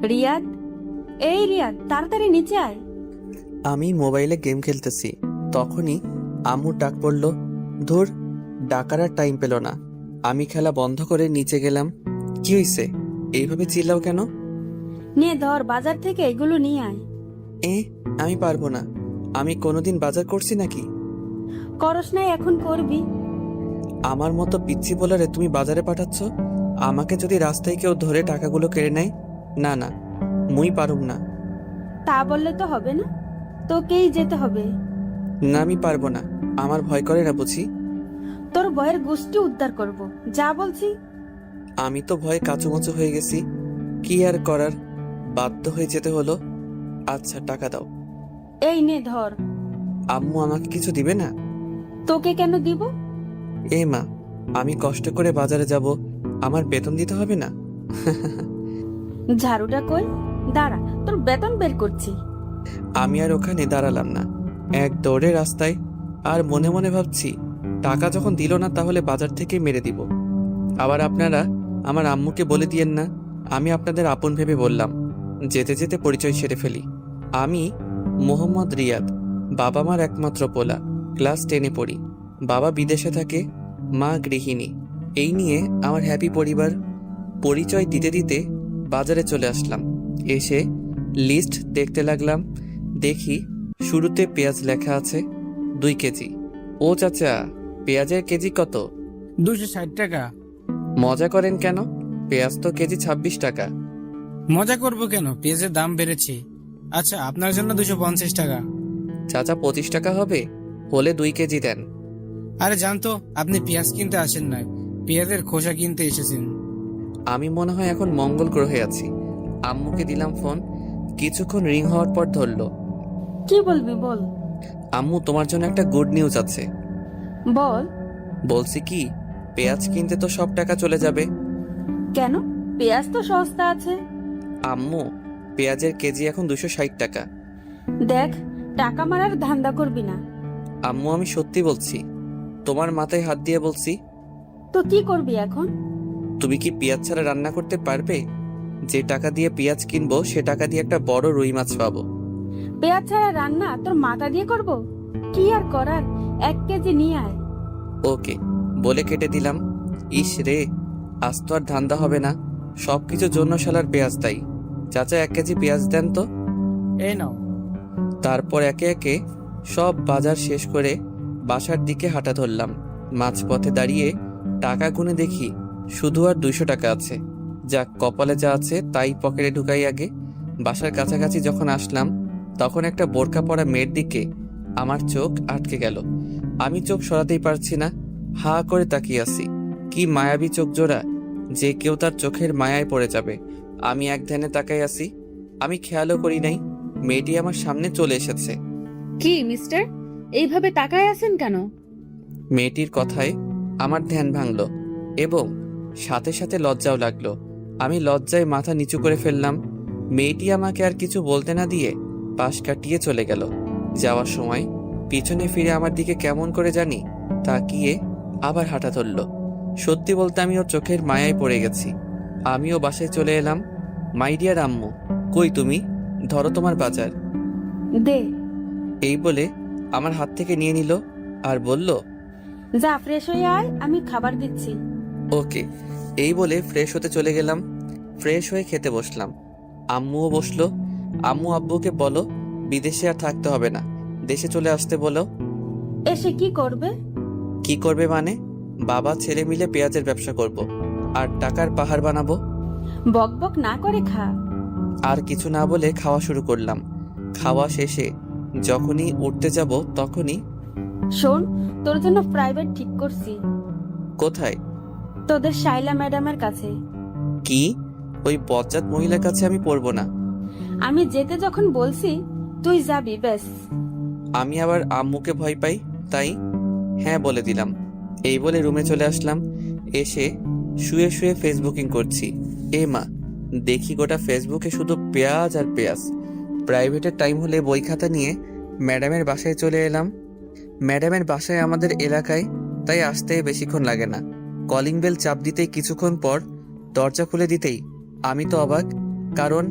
রিয়াদ, এই রিয়াদ, তাড়াতাড়ি নিচে আয়। আমি মোবাইলে গেম খেলতেছি, তখনই আম্মুর ডাক পড়ল। ধুর, ডাকার আর টাইম পেল না। আমি খেলা বন্ধ করে নিচে গেলাম। কি হইছে? এইভাবে চিল্লাও কেন? নে ধর, বাজার থেকে এগুলো নিয়ে আয়। আমি পারবো না। আমি কোনোদিন বাজার করছি নাকি? করস নাই, এখন করবি। আমার মতো পিচ্ছি বলারে তুমি বাজারে পাঠাচ্ছ? আমাকে যদি রাস্তায় কেউ ধরে টাকাগুলো কেড়ে নেয়? না না, মুই পারুম না। তা বললে তো হবে না, তোকেই যেতে হবে। না, আমি পারবো না। আমার ভয় করে না বুঝি? তোর বয়ের গোষ্ঠী উদ্ধার করব, যা বলছি। আমি তো ভয়ে কাঁচুমাচু হয়ে গেছি। কি আর করার, বাধ্য হয়ে যেতে হলো। আচ্ছা, টাকা দাও। এই নে ধর। আম্মু আমাকে কিছু দিবে না? তোকে কেন দিব? মা, আমি কষ্ট করে বাজারে যাব, আমার বেতন দিতে হবে না? ঝাড়ুটা কই? দাঁড়া, তোর বেতন বের করছি। আমি আর ওখানে দাঁড়ালাম না, এক দৌড়ে রাস্তায়। আর মনে মনে ভাবছি, টাকা যখন দিল না তাহলে বাজার থেকে মেরে দিব। আবার আপনারা আমার আম্মুকে বলে দিয়েন না, আমি আপনাদের আপন ভেবে বললাম। যেতে যেতে পরিচয় সেরে ফেলি। আমি মোহাম্মদ রিয়াদ, বাবা মার একমাত্র পোলা। ক্লাস 10-এ পড়ি। বাবা বিদেশে থাকে, মা গৃহিণী। এই নিয়ে আমার হ্যাপি পরিবার। পরিচয় দিতে দিতে বাজারে চলে আসলাম। এসে লিস্ট দেখতে লাগলাম। দেখি শুরুতে পেঁয়াজ লেখা আছে 2 কেজি। ও চাচা, পেঁয়াজের কেজি কত? 260 টাকা। মজা করেন কেন? পেঁয়াজ তো কেজি 26 টাকা। মজা করব কেন, পেঁয়াজের দাম বেড়েছে। আচ্ছা, আপনার জন্য 250 টাকা। চাচা 25 টাকা হবে? হলে 2 কেজি দেন। আরে জানতো, আপনি পেঁয়াজ কিনতে আসেন নাই, পেঁয়াজের খোসা কিনতে এসেছেন। আমি মনে হয় এখন মঙ্গল গ্রহে আছি। আম্মুকে দিলাম ফোন। কিছুক্ষণ রিং হওয়ার পর ধরলো। কি বলবি বল। আম্মু, তোমার জন্য একটা গুড নিউজ আছে। বল। বলছি কি, পেঁয়াজ কিনতে তো সব টাকা চলে যাবে। কেন? পেঁয়াজ তো সস্তা আছে। আম্মু, পেঁয়াজের কেজি এখন 260 টাকা। দেখ, টাকা মারার ধান্দা করবি না। আম্মু, আমি সত্যি বলছি। তোমার মাথায় হাত দিয়ে বলছি। তো কি করবি এখন? তুমি কি পেঁয়াজ ছাড়া রান্না করতে পারবে? যে টাকা দিয়ে পেঁয়াজ কিনবো সে টাকা দিয়ে একটা বড় রুই মাছ পাবো। পেঁয়াজ ছাড়া রান্না তোর মাথা দিয়ে করব? কি আর করার, 1 কেজি নিয়ে আয়। ওকে বলে কেটে দিলাম। ইস রে, আজ তো আর ধান্দা হবে না। সবকিছুর জন্য শালার পেঁয়াজ দায়ী। চাচা, 1 কেজি পেঁয়াজ দেন তো। এই নাও। তারপর একে একে সব বাজার শেষ করে বাসার দিকে হাঁটা ধরলাম। মাঝপথে দাঁড়িয়ে টাকা গুনে দেখি শুধু আর 200 টাকা আছে। যাক, কপালে যা আছে তাই পকেটে ঢুকাই আগে। বাসার কাছাকাছি যখন আসলাম তখন একটা বোরকা পরা মেয়ের দিকে আমার চোখ আটকে গেল। আমি চোখ সরাতেই পারছি না, হা করে তাকিয়ে আছি। কি মায়াবী চোখ জোড়া, যে কেউ তার চোখের মায়ায় পড়ে যাবে। আমি এক ধ্যানে তাকাই আছি। আমি খেয়ালও করি নাই মেয়েটি আমার সামনে চলে এসেছে। কি মিস্টার, এইভাবে তাকায় আছেন কেন? মেয়েটির কথায় আমার ধ্যান ভাঙল এবং সাথে সাথে লজ্জাও লাগলো। আমি লজ্জায় মাথা নিচু করে ফেললাম। মেয়েটি আমাকে আর কিছু বলতে না দিয়ে পাশ কাটিয়ে চলে গেল। যাওয়ার সময় পিছনে ফিরে আমার দিকে কেমন করে জানি তাকিয়ে আবার হাঁটা ধরল। সত্যি বলতে আমি ওর চোখের মায়ায় পড়ে গেছি। আমিও বাসায় চলে এলাম। মাই ডিয়ার আম্মু, কই তুমি? ধরো তোমার বাজার। দে। এই বলে আমার হাত থেকে নিয়ে নিল আর বলল, যা ফ্রেশ হয়ে আয়, আমি খাবার দিচ্ছি। ওকে। এই বলে ফ্রেশ হতে চলে গেলাম। ফ্রেশ হয়ে খেতে বসলাম। আম্মুও বসলো। আম্মু আব্বুকে বলো বিদেশে আর থাকতে হবে না, দেশে চলে আসতে বলো। এসে কি করবে? কি করবে মানে? বাবা ছেলে মিলে পেঁয়াজের ব্যবসা করব আর টাকার পাহাড় বানাবো। বক বক না করে খা। আর কিছু না বলে খাওয়া শুরু করলাম। খাওয়া শেষে যখনই উঠতে যাব তখনই, শোন, তোর জন্য প্রাইভেট ঠিক করছি। কোথায়? তোদের শাইলা ম্যাডামের কাছে। কি? ওই বজ্জাত মহিলার কাছে আমি পড়বো না। আমি যেতে যখন বলছি তুই যাবি, ব্যাস। আমি আবার আম্মুকে ভয় পাই, তাই হ্যাঁ বলে দিলাম। এই বলে রুমে চলে আসলাম। এসে শুয়ে শুয়ে ফেসবুকিং করছি। মা, দেখি গোটা ফেসবুকে শুধু পেঁয়াজ আর পেঁয়াজ। প্রাইভেটের টাইম হলে বই খাতা নিয়ে ম্যাডামের বাসায় চলে এলাম। ম্যাডামের বাসায় আমাদের এলাকায়, তাই আসতে বেশিক্ষণ লাগে না। কলিং বেল চাপ দিতেই কিছুক্ষণ পর দরজা খুলে দিতেই আমি তো অবাক, কারণ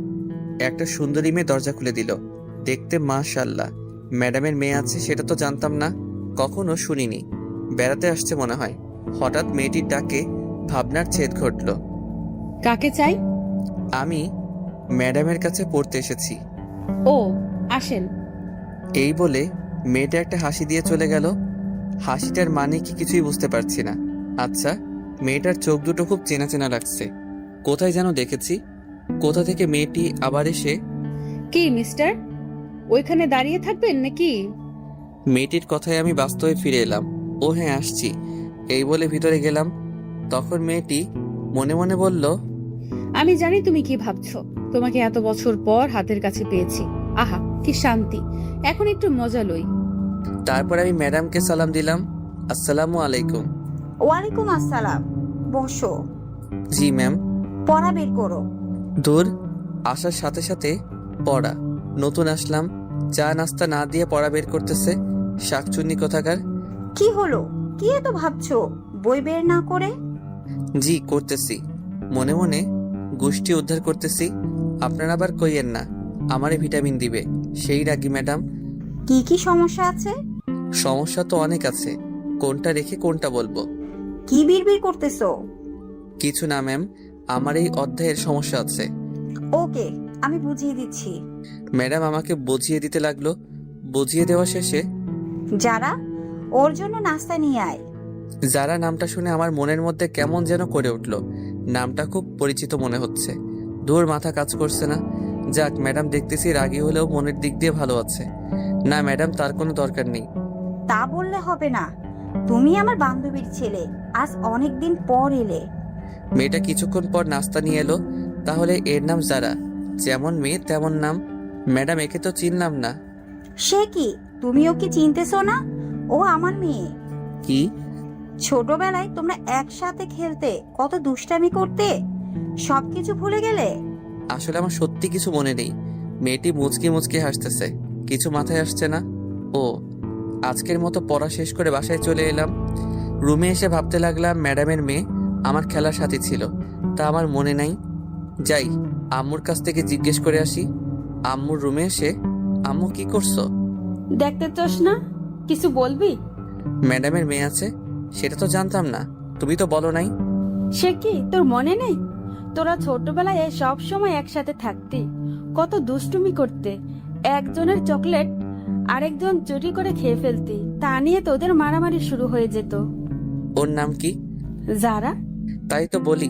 একটা সুন্দরী মেয়ে দরজা খুলে দিল। দেখতে মাশাআল্লাহ। ম্যাডামের মেয়ে আছে সেটা তো জানতাম না, কখনো শুনিনি। বেড়াতে আসছে মনে হয়। হঠাৎ মেয়েটির ডাকে ভাবনার ছেদ ঘটল। কাকে চাই? আমি ম্যাডামের কাছে পড়তে এসেছি। ও, আসেন। এই বলে মেয়েটা একটা হাসি দিয়ে চলে গেল। হাসিটার মানে কি কিছুই বুঝতে পারছি না। আচ্ছা, মেয়েটার চোখ দুটো খুব চেনা চেনা লাগছে। কোথায় যেন দেখেছি। কোথা থেকে মেয়েটি আবার এসে। কি মিস্টার, ওইখানে দাঁড়িয়ে থাকবেন নাকি? মেয়েটির কথায় আমি বাস্তবে ফিরে এলাম। ও হ্যাঁ, আসছি। এই বলে ভিতরে গেলাম। তখন মেয়েটি মনে মনে বলল, আমি জানি তুমি কি ভাবছো। তোমাকে এত বছর পর হাতের কাছে পেয়েছি। আহা, কি শান্তি। এখন একটু মজা লই। তারপর আমি ম্যাডামকে সালাম দিলাম। আসসালামু আলাইকুম। ওয়ালাইকুম আসসালাম। বসো। জি ম্যাম। পড়া বের করো। দূর, আসার সাথে সাথে পড়া। নতুন আসলাম, চা নাস্তা না দিয়ে পড়া বের করতেছে। শাকচুন্নি কোথাকার। কি হলো? কি এত ভাবছো বই বের না করে? জি করতেছি, মনে মনে গোষ্ঠী উদ্ধার করতেছি। আপনারা আবার কইয়েন না আমারে ভিটামিন দিবে, সেই রাগি ম্যাডাম। কি কি সমস্যা আছে? সমস্যা তো অনেক আছে, কোনটা রেখে কোনটা বলবো? কি বিড়বিড় করতেছো? কিছু না ম্যাম, আমার এই অধ্যায়ের সমস্যা আছে। ওকে, আমি বুঝিয়ে দিচ্ছি। ম্যাডাম আমাকে বুঝিয়ে দিতে লাগলো। বুঝিয়ে দেওয়া শেষে, যারা, ওর জন্য নাস্তা নিয়ে আয়। যারা নামটা শুনে আমার মনের মধ্যে কেমন যেন করে উঠল। নামটা খুব পরিচিত মনে হচ্ছে। দূর, মাথা কাজ করছে না। যাক, ম্যাডাম দেখতেছি রাগী হলেও মনের দিক দিয়ে ভালো আছে। না ম্যাডাম, তার কোনো দরকার নেই। তা বললে হবে না, তুমি আমার বান্ধবীর ছেলে, আজ অনেক দিন পর এলে। মেয়েটা কিছুক্ষণ পর নাস্তা নিয়ে এলো। তাহলে এর নাম যারা, যেমন মেয়ে তেমন নাম। ম্যাডাম, একে তো চিনলাম না। সে কি, তুমি ওকে চিনতেছো না? ও আমার মেয়ে। কি? ছোটবেলায় তোমরা একসাথে খেলতে, কত দুষ্টামি করতে, সবকিছু ভুলে গেলে? আসলে আমার সত্যি কিছু মনে নেই। মেয়েটি মুচকি মুচকি হাসতেছে, কিছু মাথায় আসছে না। ও, আজকের মতো পড়া শেষ করে বাসায় চলে এলাম। রুমে এসে ভাবতে লাগলাম ম্যাডামের মেয়ে আমার খেলার সাথী ছিল, তা আমার মনে নাই। যাই, আম্মুর কাছ থেকে জিজ্ঞেস করে আসি। আম্মুর রুমে এসে, আম্মু কি করছো? দেখতে চাস না? কিছু বলবি? ম্যাডামের মেয়ে আছে সেটা তো জানতাম না, তুমি তো বলো নাই। সে কি, তোর মনে নেই? তোরা ছোটবেলায় সব সময় একসাথে থাকতি, কত দুষ্টুমি করতে। একজনের চকলেট আরেকজন চুরি করে খেয়ে ফেলতি, তা নিয়ে তোদের মারামারি শুরু হয়ে যেত। ওর নাম কি? যারা। তাই তো বলি,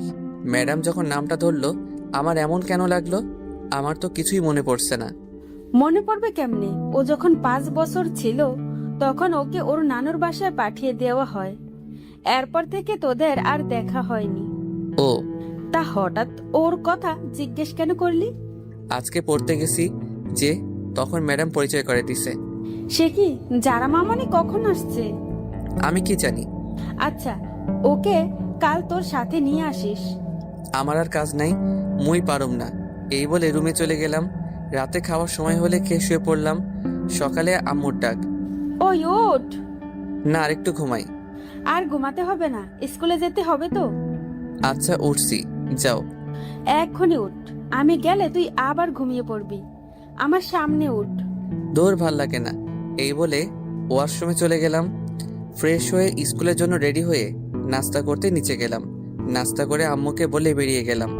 ম্যাডাম যখন নামটা ধরলো আমার এমন কেন লাগলো? আমার তো কিছুই মনে পড়ছে না। মনে পড়বে কেমনে? ও যখন 5 বছর ছিল তখন ওকে ওর নানুর বাসায় পাঠিয়ে দেওয়া হয়। এরপর থেকে তোদের আর দেখা হয়নি। ও, তা হঠাৎ ওর কথা জিজ্ঞেস কেন করলি? আজকে পড়তে গেছি যে, তখন ম্যাডাম পরিচয় করে দিছে। সে কি, যারা মামনি কখন আসছে? আমি কি জানি। আচ্ছা, ওকে কাল তোর সাথে নিয়ে আসিস। আমার আর কাজ নাই, মুই পারুম না। এই বলে রুমে চলে গেলাম। রাতে খাওয়ার সময় হলে খেয়ে শুয়ে পড়লাম। সকালে আম্মুর ডাক। ওই ওঠ। না, আরেকটু ঘুমাই। আর ঘুমাতে হবে না, স্কুলে যেতে হবে তো। আচ্ছা, উঠছি, যাও। এক্ষুনি উঠ, আমি গেলে তুই আবার ঘুমিয়ে পড়বি। আমার সামনে উঠ। দৌড়, ভাল লাগে না। এই বলে ওয়াশরুমে চলে গেলাম। ফ্রেশ হয়ে স্কুলের জন্য রেডি হয়ে নাস্তা করতে নিচে গেলাম। নাস্তা করে আম্মুকে বলে বেরিয়ে গেলাম।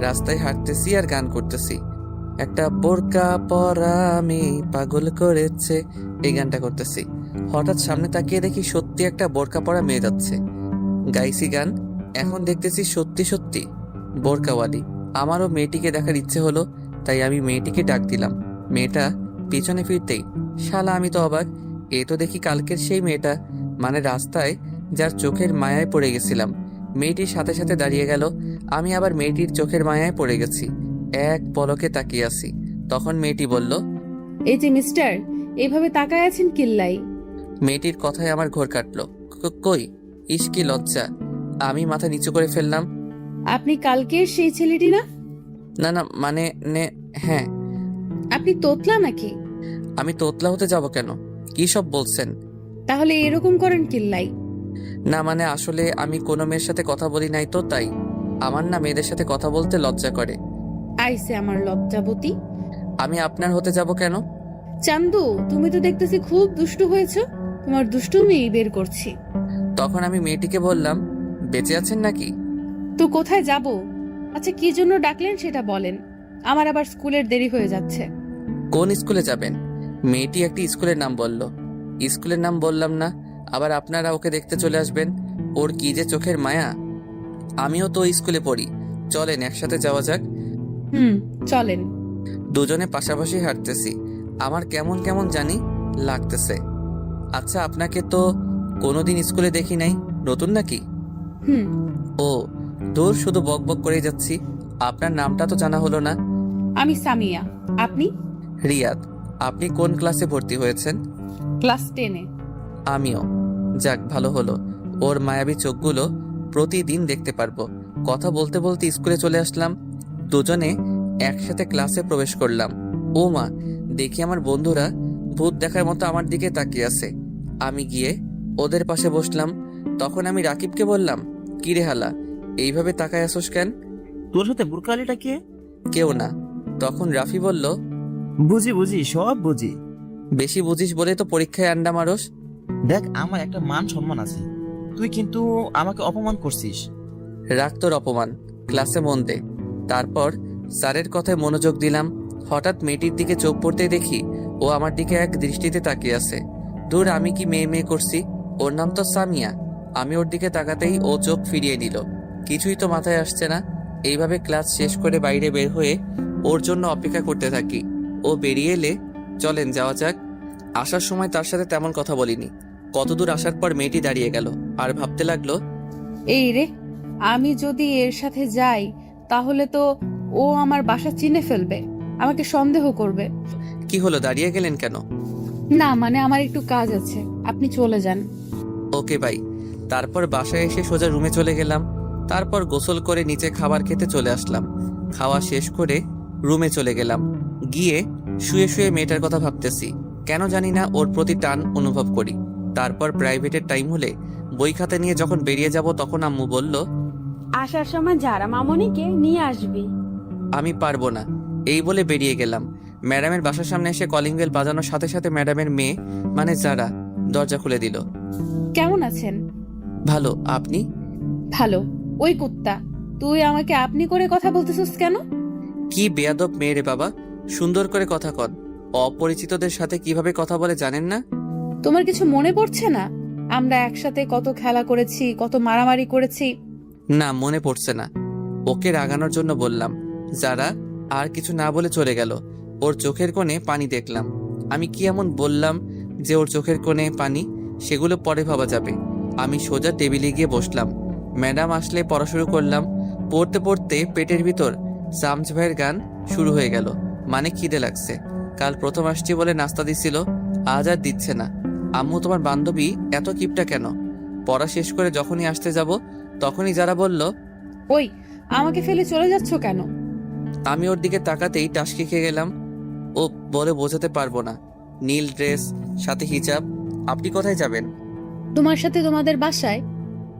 রাস্তায় হাঁটতেছি আর গান করতেছি। একটা বোরকা পরা আমি পাগল করেছে, এই গানটা করতেছি। হঠাৎ সামনে তাকিয়ে দেখি সত্যি একটা বোরকা পরা মেয়ে যাচ্ছে। গাইছি গান, এখন দেখতেছি সত্যি সত্যি বোরকাওয়ালি। আমারও মেয়েটিকে দেখার ইচ্ছে হলো, তাই আমি মেয়েটিকে ডাক দিলাম। মেয়েটা পিছনে ফিরতেই, শালা আমি তো অবাক, এ তো দেখি কালকের সেই মেয়েটা, মানে রাস্তায় যার চোখের মায়ায় পড়ে গেছিলাম। মেয়েটির সাথে সাথে দাঁড়িয়ে গেল। আমি আবার মেয়েটির চোখের মায়ায় পড়ে গেছি। এক পলকে তাকিয়ে আছি। তখন মেয়েটি বলল, এই যে মিস্টার, এইভাবে তাকায় আছেন কিল্লাই? মেয়েটির কথায় আমার ঘোর কাটলো। কই, ইস কি লজ্জা। আমি মাথা নিচু করে ফেললাম। আপনি কালকের সেই ছেলেটি না? না না, মানে হ্যাঁ। আপনি তোতলা নাকি? আমি তোতলা হতে যাব কেন? কি সব বলছেন? তাহলে এরকম করেন কিল্লাই? না মানে আসলে আমি কোনো মেয়ের সাথে কথা বলি নাই তো, তাই। আমার না মেয়েদের সাথে কথা বলতে লজ্জা করে। আইসে আমার লজ্জাবতী। আমি আপনার হতে যাব কেন? চান্দু, তুমি তো দেখতেছি খুব দুষ্টু হয়েছো, তোমার দুষ্টুমি বের করছি। তখন আমি মেয়েটিকে বললাম, বেঁচে আছেন নাকি? তো কোথায় যাব? আচ্ছা, কি জন্য ডাকলেন সেটা বলেন, আমার আবার স্কুলের দেরি হয়ে যাচ্ছে। কোন স্কুলে যাবেন? মেয়েটি একটি স্কুলের নাম বলল। স্কুলের নাম বললাম না, আবার আপনারা ওকে দেখতে চলে আসবেন। ওর কি যে চোখের মায়া। আমিও তো ওই স্কুলে পড়ি, চলেন একসাথে যাওয়া যাক। চলেন। দুজনে পাশাপাশি হাঁটতেছি, আমার কেমন কেমন জানি লাগতেছে। আচ্ছা, আপনাকে তো কোনোদিন স্কুলে দেখি নাই, নতুন নাকি? হুম। ও দূর, শুধু বক বক করে যাচ্ছি। আপনার নামটা তো জানা হলো না। আমি সামিয়া। আপনি? রিয়াদ। আপনি কোন ক্লাসে ভর্তি হয়েছেন? ক্লাস 10-এ। আমিও। যাক, ভালো হলো। ওর মায়াবী চোখগুলো প্রতিদিন দেখতে পারবো। কথা বলতে বলতে স্কুলে চলে আসলাম। দুজনে একসাথে ক্লাসে প্রবেশ করলাম। ও মা, দেখি আমার বন্ধুরা ভূত দেখার মতো আমার দিকে তাকিয়ে আছে। আমি গিয়ে ওদের পাশে বসলাম। তখন আমি রাকিবকে বললাম, কি রে হালা, এইভাবে তাকায় আসোস কেন? তোর সাথে বুরকা আলীটা কে? কেউ না। তখন রাফি বলল, বুঝি বুঝি, সব বুঝি। বেশি বুঝিস বলে তো পরীক্ষায় আন্ডা মারস। দেখ, আমার একটা মান সম্মান আছে, তুই কিন্তু আমাকে অপমান করছিস। রাখ তোর অপমান, ক্লাসে মন দে। তারপর স্যারের কথায় মনোযোগ দিলাম। হঠাৎ মেয়েটির দিকে চোখ পড়তেই দেখি ও আমার দিকে এক দৃষ্টিতে তাকিয়ে আছে। দূর, আমি কি মেয়ে মেয়ে করছি? ওর নাম তো সামিয়া। আমি ওর দিকে তাকাতেই ও চোখ ফিরিয়ে নিল। কিছুই তো মাথায় আসছে না। এইভাবে ক্লাস শেষ করে বাইরে বের হয়ে ওর জন্য অপেক্ষা করতে থাকি। ও বেরিয়ে এলে চলেন যাওয়া যাক। আসার সময় তার সাথে তেমন কথা বলিনি। কতদূর আসার পর মেয়েটি দাঁড়িয়ে গেল আর ভাবতে লাগলো, এই রে, আমি যদি এর সাথে যাই তাহলে তো ও আমার বাসা চিনে ফেলবে, আমাকে সন্দেহ করবে। কি হলো, দাঁড়িয়ে গেলেন কেন? না মানে আমার একটু কাজ আছে, আপনি চলে যান। Okay bye. তারপর বাসায় এসে সোজা রুমে চলে গেলাম। তারপর গোসল করে নিচে খাবার খেতে চলে আসলাম। খাওয়া শেষ করে রুমে চলে গেলাম। গিয়ে শুয়ে শুয়ে মেয়েটার কথা ভাবতেছি। কেন জানি না ওর প্রতি টান অনুভব করি। তারপর প্রাইভেটের টাইম হলে বই খাতা নিয়ে যখন বেরিয়ে যাব তখন আম্মু বলল, আসার সময় যারা মামনিকে নিয়ে আসবি। আমি পারবো না, এই বলে বেরিয়ে গেলাম। ম্যাডামের বাসার সামনে এসে কলিং বেল বাজানোর সাথে সাথে ম্যাডামের মেয়ে মানে যারা দরজা খুলে দিল। কেমন আছেন? ভালো, আপনি? ভালো। ওই কুত্তা, তুই আমাকে আপনি করে কথা বলতেছিস কেন? কি বেয়াদব মেয়ে রে বাবা, সুন্দর করে কথা কন। অপরিচিতদের সাথে কিভাবে কথা বলে জানেন না? তোমার কিছু মনে পড়ছে না? আমরা একসাথে কত খেলা করেছি, কত মারামারি করেছি। না, মনে পড়ছে না। ওকে রাগানোর জন্য বললাম। যারা আর কিছু না বলে চলে গেল। ওর চোখের কোণে পানি দেখলাম। আমি কি এমন বললাম যে ওর চোখের কোণে পানি? সেগুলো পরে ভাবা যাবে। আমি সোজা টেবিলে গিয়ে বসলাম। ম্যাডাম আসলে পড়া শুরু করলাম। পড়তে পড়তে পেটের ভিতর সামজ ভাইয়ের গান শুরু হয়ে গেল। মানে খিদে লাগছে। কাল প্রথম আসছি বলে নাস্তা দিছিল, আজ আর দিচ্ছে না। আম্মু, তোমার বান্ধবী এত কিপটা কেন? পড়া শেষ করে যখনই আসতে যাব তখনই যারা বলল, ওই, আমাকে ফেলে চলে যাচ্ছ কেন? আমি ওর দিকে তাকাতেই টাসকি খেয়ে গেলাম। ও বলে বোঝাতে পারবো না। নীল ড্রেস, সাথে হিজাব। আপনি কোথায় যাবেন? তোমার সাথে তোমাদের বাসায়।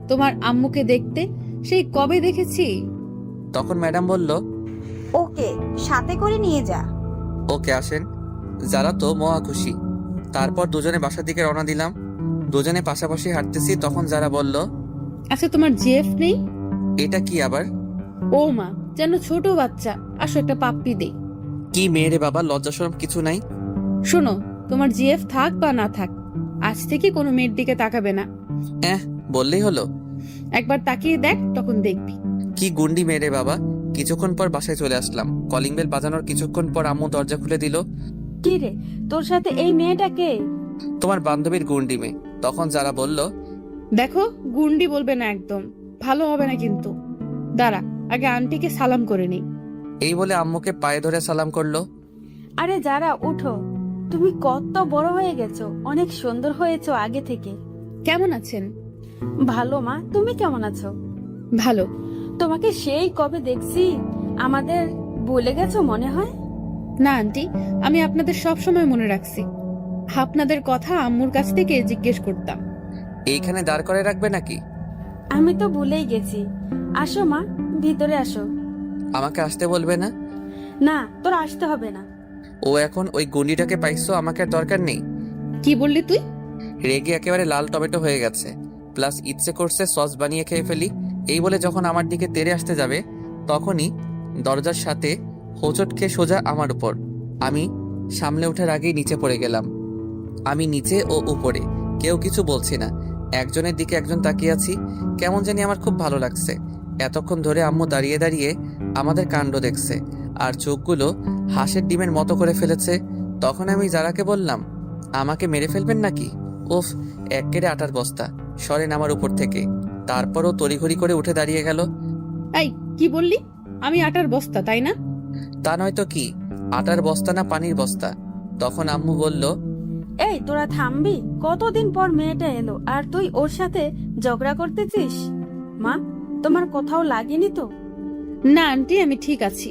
তোমার আম্মুকে দেখতে সেই কবে দেখেছি। তখন ম্যাডাম বলল, ওকে সাথে করে নিয়ে যা। ওকে আসেন। যারা তো মহা খুশি। তারপর দুজনে বাসার দিকে রওনা দিলাম। দুজনে পাশাপাশি হাঁটতেছি। তখন যারা বলল, আচ্ছা, তোমার জেফ নেই? এটা কি আবার? ও মা, যেন ছোট বাচ্চা। আসো একটা পাপ্পি দেই। কি মেয়ে রে বাবা, লজ্জা শরম কিছু নাই? শোনো, তোমার জিএফ থাক বা না থাক, আজ থেকে কোনো মেয়ের দিকে তাকাবে না। বললেই হলো। একবার তাকিয়ে দেখ, তখন দেখবি। কি গুন্ডি মেয়ে রে বাবা। কিছুক্ষণ পর বাসায় চলে আসলাম। কলিং বেল বাজানোর কিছুক্ষণ পর আম্মু দরজা খুলে দিল। কি রে, তোর সাথে এই মেয়েটা কে? তোমার বান্ধবীর গুন্ডি মেয়ে। তখন যারা বলল, দেখো, গুন্ডি বলবে না একদম, ভালো হবে না কিন্তু। দাঁড়া, আগে আন্টিকে সালাম করে নি। এই বলে আম্মুকে পায়ে ধরে সালাম করলো। আরে যারা, উঠো। তুমি কত বড় হয়ে গেছো, অনেক সুন্দর হয়েছো আগে থেকে। কেমন আছেন? ভালো মা, তুমি কেমন আছো? ভালো। তোমাকে সেই কবে দেখছি, আমাদের ভুলে গেছো মনে হয়। না আন্টি, আমি আপনাদের সব সময় মনে রাখছি। আপনাদের কথা আম্মুর কাছ থেকে জিজ্ঞেস করতাম। এইখানে দাঁড় করে রাখবে নাকি? আমি তো ভুলেই গেছি। আসো মা, ভিতরে আসো। আমাকে আসতে বলবে না? না, তোর আসতে হবে না। ও এখন ওই গুন্ডিটাকে পাইছো, আমাকে আর দরকার নেই। কি বললি তুই? রেগে একেবারে লাল টমেটো হয়ে গেছে, প্লাস ইচ্ছে করছে সস বানিয়ে খেয়ে ফেলি। এই বলে যখন আমার দিকে তেড়ে আসতে যাবে, তখনই দরজার সাথে হোঁচট খেয়ে সোজা আমার উপর। আমি সামলে ওঠার আগেই নিচে পড়ে গেলাম। আমি নিচে ও উপরে, কেউ কিছু বলছি না। একজনের দিকে একজন তাকিয়ে আছি, কেমন জানি আমার খুব ভালো লাগছে। এতক্ষণ ধরে আম্মু দাঁড়িয়ে দাঁড়িয়ে আমাদের কাণ্ড দেখছে, আর চোখগুলো হাঁসের ডিমের মতো করে ফেলেছে। তখন আমি যারাকে বললাম, আমাকে মেরে ফেলবেন নাকি? উফ, এক্কেরে আটার বস্তা, সরেন আমার উপর থেকে। তারপরও তড়িঘড়ি করে উঠে দাঁড়িয়ে গেল। এই কি বললি? আমি আটার বস্তা, তাই না? তা নয়তো কি, আটার বস্তা না পানির বস্তা? তখন আম্মু বলল, এই তোরা থামবি? কতদিন পর মেয়েটা এলো আর তুই ওর সাথে ঝগড়া করতেছিস? মা, তোমার কোথাও লাগেনি তো? না আন্টি, আমি ঠিক আছি।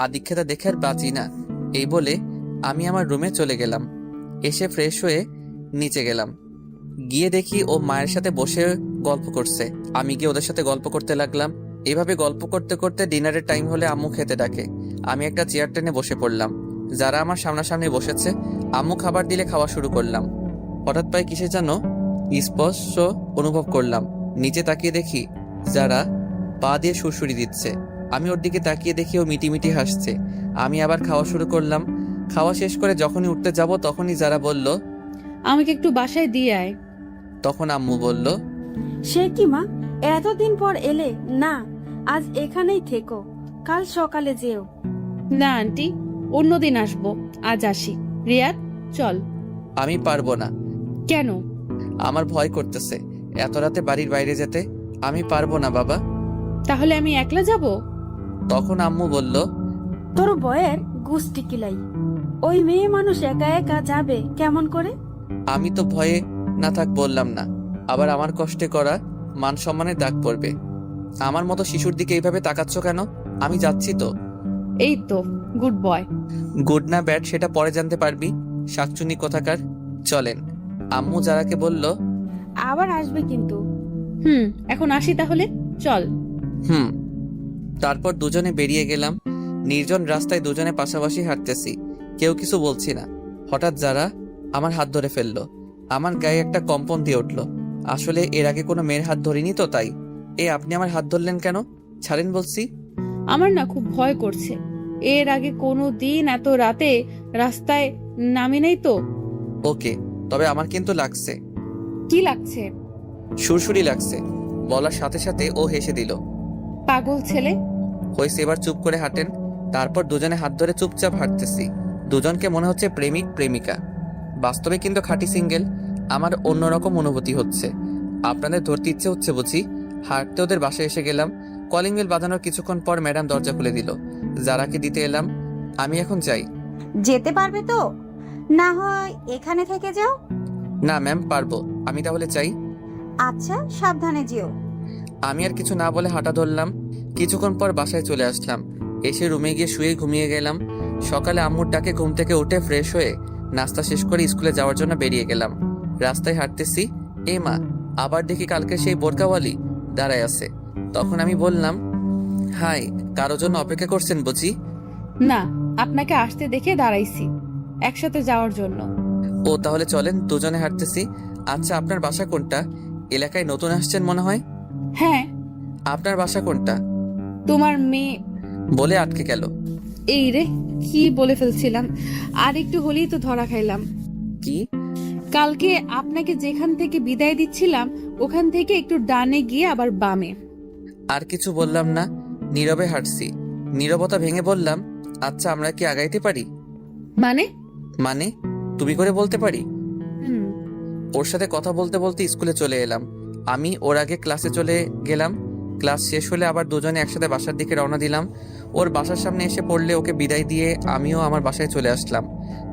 আদিক্ষেতা দেখে আর বাঁচি না। এই বলে আমি আমার রুমে চলে গেলাম। এসে ফ্রেশ হয়ে নিচে গেলাম। গিয়ে দেখি ও মায়ের সাথে বসে গল্প করছে। আমি গিয়ে ওদের সাথে গল্প করতে লাগলাম। এভাবে গল্প করতে করতে ডিনারের টাইম হলে আম্মু খেতে ডাকে। আমি একটা চেয়ার টেনে বসে পড়লাম। যারা আমার সামনাসামনি বসেছে, আম্মু খাবার দিলে খাওয়া শুরু করলাম। হঠাৎ পায়ে কিসে যেন স্পর্শ অনুভব করলাম। নিচে তাকিয়ে দেখি যারা পা দিয়ে সুরসুরি দিচ্ছে। আমি ওর দিকে তাকিয়ে দেখি ও মিটিমিটি হাসছে। আমি আবার খাওয়া শুরু করলাম। খাওয়া শেষ করে যখনই উঠতে যাব, তখনই যারা বলল, আমাকে একটু বাসায় দিয়ে আয়। তখন আম্মু বলল, সে কি মা, এতদিন পর এলে? না, আজ এখানেই থেকো, কাল সকালে যেও। না আন্টি, অন্যদিন আসবো, আজ আসি। রিয়াদ, চল। আমি পারবো না। কেন? আমার ভয় করতেছে এত রাতে বাড়ির বাইরে যেতে। আমি পারবো না বাবা। তাহলে আমি একলা যাব? তখন আম্মু বলল, তোর বয়ের গুষ্টি কিলাই, ওই মেয়ে মানুষ একা একা যাবে কেমন করে? আমি তো ভয়ে না থাক বললাম না, আবার আমার কষ্টে করা মান সম্মানের দাগ পড়বে। আমার মতো শিশুর দিকে এইভাবে তাকাচ্ছ কেন? আমি যাচ্ছি তো। এই তো, গুড বয়। গুড না ব্যাড সেটা পরে জানতে পারবি, শাকচুনি কোথাকার। চলেন। আম্মু যারাকে বলল, আবার আসবে কিন্তু। এখন আসি তাহলে, চল। তারপর দুজনে বেরিয়ে গেলাম। নির্জন রাস্তায় দুজনে পাশাপাশি হাঁটতেছি, কেউ কিছু বলছি না। হঠাৎ যারা আমার হাত ধরে ফেললো। আমার গায়ে একটা কম্পন দিয়ে উঠলো। আসলে এর আগে কোনো মেয়ের হাত ধরিনি তো, তাই। আপনি আমার হাত ধরলেন কেন? ছাড়েন বলছি। আমার না খুব ভয় করছে। এর আগে কোনো দিন এত রাতে রাস্তায় নামি নাই তো। ওকে, তবে আমার কিন্তু লাগছে। কি লাগছে? সুরসুরি লাগছে। বলার সাথে সাথে ও হেসে দিল। পাগল ছেলে। হয়েছে, এবার চুপ করে হাঁটেন। তারপর দুজনে হাত ধরে চুপচাপ হাঁটতেছি। দুজনকে মনে হচ্ছে প্রেমিক প্রেমিকা। বাস্তবে কিন্তু খাঁটি সিঙ্গেল। আমার অন্যরকম অনুভূতি হচ্ছে। আপনাদের ধরতে ইচ্ছে হচ্ছে বুঝি? হাঁটতে ওদের বাসায় এসে গেলাম। কলিং বেল বাজানোর কিছুক্ষণ পর ম্যাডাম দরজা খুলে দিল। যারাকে দিতে এলাম। আমি এখন যাই। যেতে পারবে তো? না হয় এখানে থেকে যাও। না ম্যাম, পারবো। আমি তাহলে চাই। আচ্ছা, সাবধানে যেও। আমি আর কিছু না বলে হাঁটা ধরলাম। কিছুক্ষণ পর বাসায় চলে আসলাম। এসে রুমে গিয়ে শুয়ে ঘুমিয়ে গেলাম। সকালে আম্মুর ডাকে ঘুম থেকে উঠে ফ্রেশ হয়ে নাস্তা শেষ করে স্কুলে যাওয়ার জন্য বেরিয়ে গেলাম। রাস্তায় হাঁটতেছি, মা, আবার দেখি কালকে সেই বোরকাওয়ালি দাঁড়ায় আছে। তখন আমি বললাম, হাই, কারোর জন্য অপেক্ষা করছেন বুঝি? না, আপনাকে আসতে দেখে দাঁড়াইছি একসাথে যাওয়ার জন্য। ও, তাহলে চলেন, দুজনে হাঁটতেছি। আচ্ছা, আপনার বাসা কোনটা? এলাকায় নতুন আসছেন মনে হয়। হ্যাঁ। আপনার বাসা কোনটা? তোমার মেয়ে বলে আটকে গেল। এই রে, কি বলে ফেলছিলাম। আর একটু হলেই তো ধরা খাইলাম। কি? কালকে আপনাকে যেখান থেকে বিদায় দিচ্ছিলাম ওখান থেকে একটু ডানে গিয়ে আবার বামে। আর কিছু বললাম না, নীরবে হাঁটছি। নীরবতা ভেঙে বললাম, আচ্ছা, আমরা কি আগাইতে পারি? মানে? মানে তুমি করে বলতে পারি। হুম। ওর সাথে কথা বলতে বলতে স্কুলে চলে এলাম। আমি ওর আগে ক্লাসে চলে গেলাম। ক্লাস শেষ হলে আবার দুজনে একসাথে বাসার দিকে রওনা দিলাম। ওর বাসার সামনে এসে পড়লে ওকে বিদায় দিয়ে আমিও আমার বাসায় চলে আসলাম।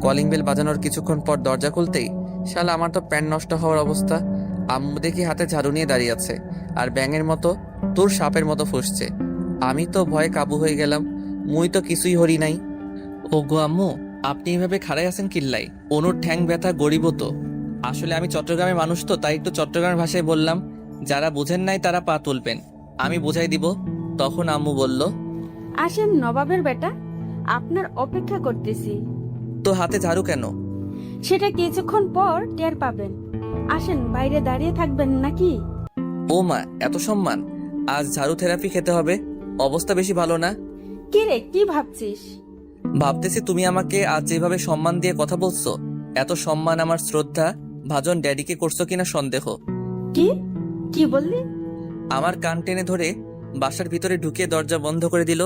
কলিং বেল বাজানোর কিছুক্ষণ পর দরজা খুলতেই শালা আমার তো প্যান্ট নষ্ট হওয়ার অবস্থা। আম্মু দেখি হাতে ঝাড়ু নিয়ে দাঁড়িয়ে আছে, আর ব্যাঙের মতো তোর সাপের মতো ফুসছে। আমি তো ভয়ে কাবু হয়ে গেলাম। মুই তো কিছুই হরি নাই। ও গো আম্মু, আপনি এভাবে খাড়াই আছেন কিল্লাই? অনুর ঠ্যাং ব্যথা গরিব তো। আসলে আমি চট্টগ্রামের মানুষ তো, তাই একটু চট্টগ্রামের ভাষায় বললাম। যারা বুঝেন নাই তারা পা তুলবেন, আমি বুঝাই দিব। তখন আম্মু বলল, আসেন নবাবের বেটা, আপনার অপেক্ষা করতেছি। তো হাতে ঝাড়ু কেন? সেটা কিছুক্ষণ পর টের পাবেন। আসেন, বাইরে দাঁড়িয়ে থাকবেন নাকি? ও মা, এত সম্মান! আজ ঝাড়ু থেরাপি খেতে হবে। অবস্থা বেশি ভালো না। কি রে, কি ভাবছিস? ভাবতেছি তুমি আমাকে আজ যেভাবে সম্মান দিয়ে কথা বলছো, এত সম্মান আমার শ্রদ্ধা ভাজন ড্যাডিকে করছো কিনা সন্দেহ। কি কি বললি? আমার কান টেনে ধরে বাসার ভিতরে ঢুকিয়ে দরজা বন্ধ করে দিল।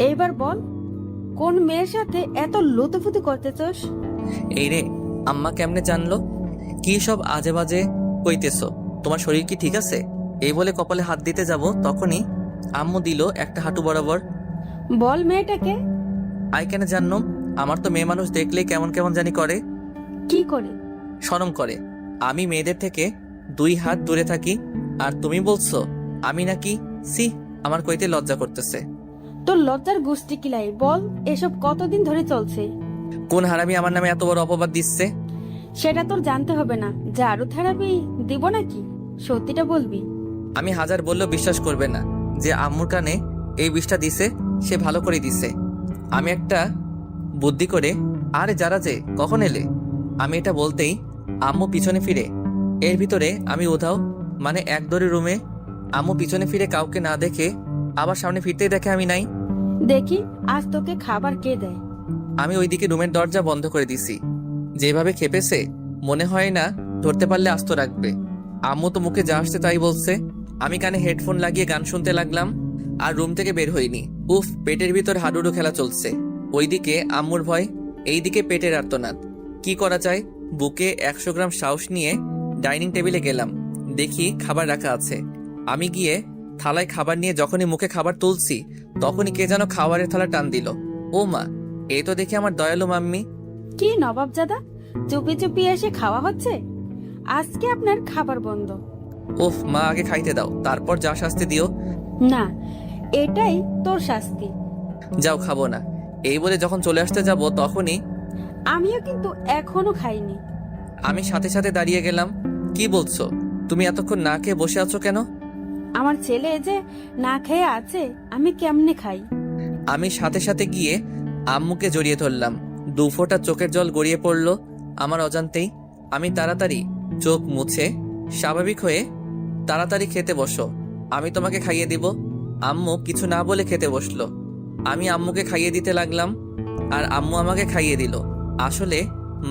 এইবার বল, কোন মেয়ের সাথে এত লুতুফুতু করতেছস? এই রে, আম্মা কেমনে জানলো? কি সব আজে বাজে কইতেছো? তোমার শরীর কি ঠিক আছে? এই বলে কপালে হাত দিতে যাব, তখনই আম্মু দিল একটা হাঁটু বরাবর। বল মেয়েটাকে। আই কেন জানো? আমার তো মেয়ে মানুষ দেখলেই কেমন কেমন জানি করে। কি করে? শরম করে। আমি মেয়েদের থেকে 2 হাত দূরে থাকি, আর তুমি বলছো আমি নাকি? সি, আমার কইতে লজ্জা করতেছে। তোর লজ্জার গোষ্ঠী কিলাই, বল এসব কতদিন ধরে চলছে? কোন হারামি আমার নামে এত বড় অপবাদ দিচ্ছে? সেটা তোর জানতে হবে না। ঝাড়ু থেরাপি দিব নাকি? সত্যিটা বলবি। আমি হাজার বললেও বিশ্বাস করবে না যে আম্মুর কানে এই বিষটা দিছে, সে ভালো করে দিছে। আমি একটা বুদ্ধি করে, আরে যারা যে কখন এলে, আমি এটা বলতেই আম্মু পিছনে ফিরে। এর ভিতরে আমি উধাও, মানে এক দৌড়ে রুমে। আম্মু পিছনে ফিরে কাউকে না দেখে আবার সামনে ফিরতেই দেখে আমি নাই। দেখি আজ তোকে খাবার কে দেয়। আমি ওইদিকে রুমের দরজা বন্ধ করে দিছি। যেভাবে খেপেছে, মনে হয় না ধরতে পারলে আস্ত রাখবে। আম্মু তো মুখে যা আসছে তাই বলছে। আমি কানে হেডফোন লাগিয়ে গান শুনতে লাগলাম, আর রুম থেকে বের হইনি। উফ, পেটের ভিতর হাডুডু খেলা চলছে। ওইদিকে আম্মুর ভয়, এইদিকে পেটের আর্তনাদ। কি করা যায়? বুকে 100 গ্রাম সাহস নিয়ে ডাইনিং টেবিলে গেলাম। দেখি খাবার রাখা আছে। আমি গিয়ে থালায় খাবার নিয়ে যখনই মুখে খাবার তুলছি, তখনই কে যেন খাবারের থালা টান দিল। ও মা, এই তো দেখি আমার দয়ালু মাম্মি। কি নবাবজাদা, চুপি চুপি এসে খাওয়া হচ্ছে? আজকে আপনার খাবার বন্ধ। উফ মা, আগে খাইতে দাও, তারপর যা শাস্তি দিও। না, এটাই তোর শাস্তি। যাও, খাবো না। এই বলে যখন চলে আসতে যাব, তখনই আমিও কিন্তু এখনো খাইনি। আমি সাথে সাথে দাঁড়িয়ে গেলাম। কি বলছো? তুমি এতক্ষণ না খেয়ে বসে আছো কেন? আমার ছেলে যে না খেয়ে আছে, আমি কেমনে খাই? আমি সাথে সাথে গিয়ে আম্মুকে জড়িয়ে ধরলাম। 2 ফোঁটা চোখের জল গড়িয়ে পড়লো আমার অজান্তেই। আমি তাড়াতাড়ি চোখ মুছে স্বাভাবিক হয়ে, তাড়াতাড়ি খেতে বসো, আমি তোমাকে খাইয়ে দিব। আম্মু কিছু না বলে খেতে বসলো। আমি আম্মুকে খাইয়ে দিতে লাগলাম, আর আম্মু আমাকে খাইয়ে দিল। আসলে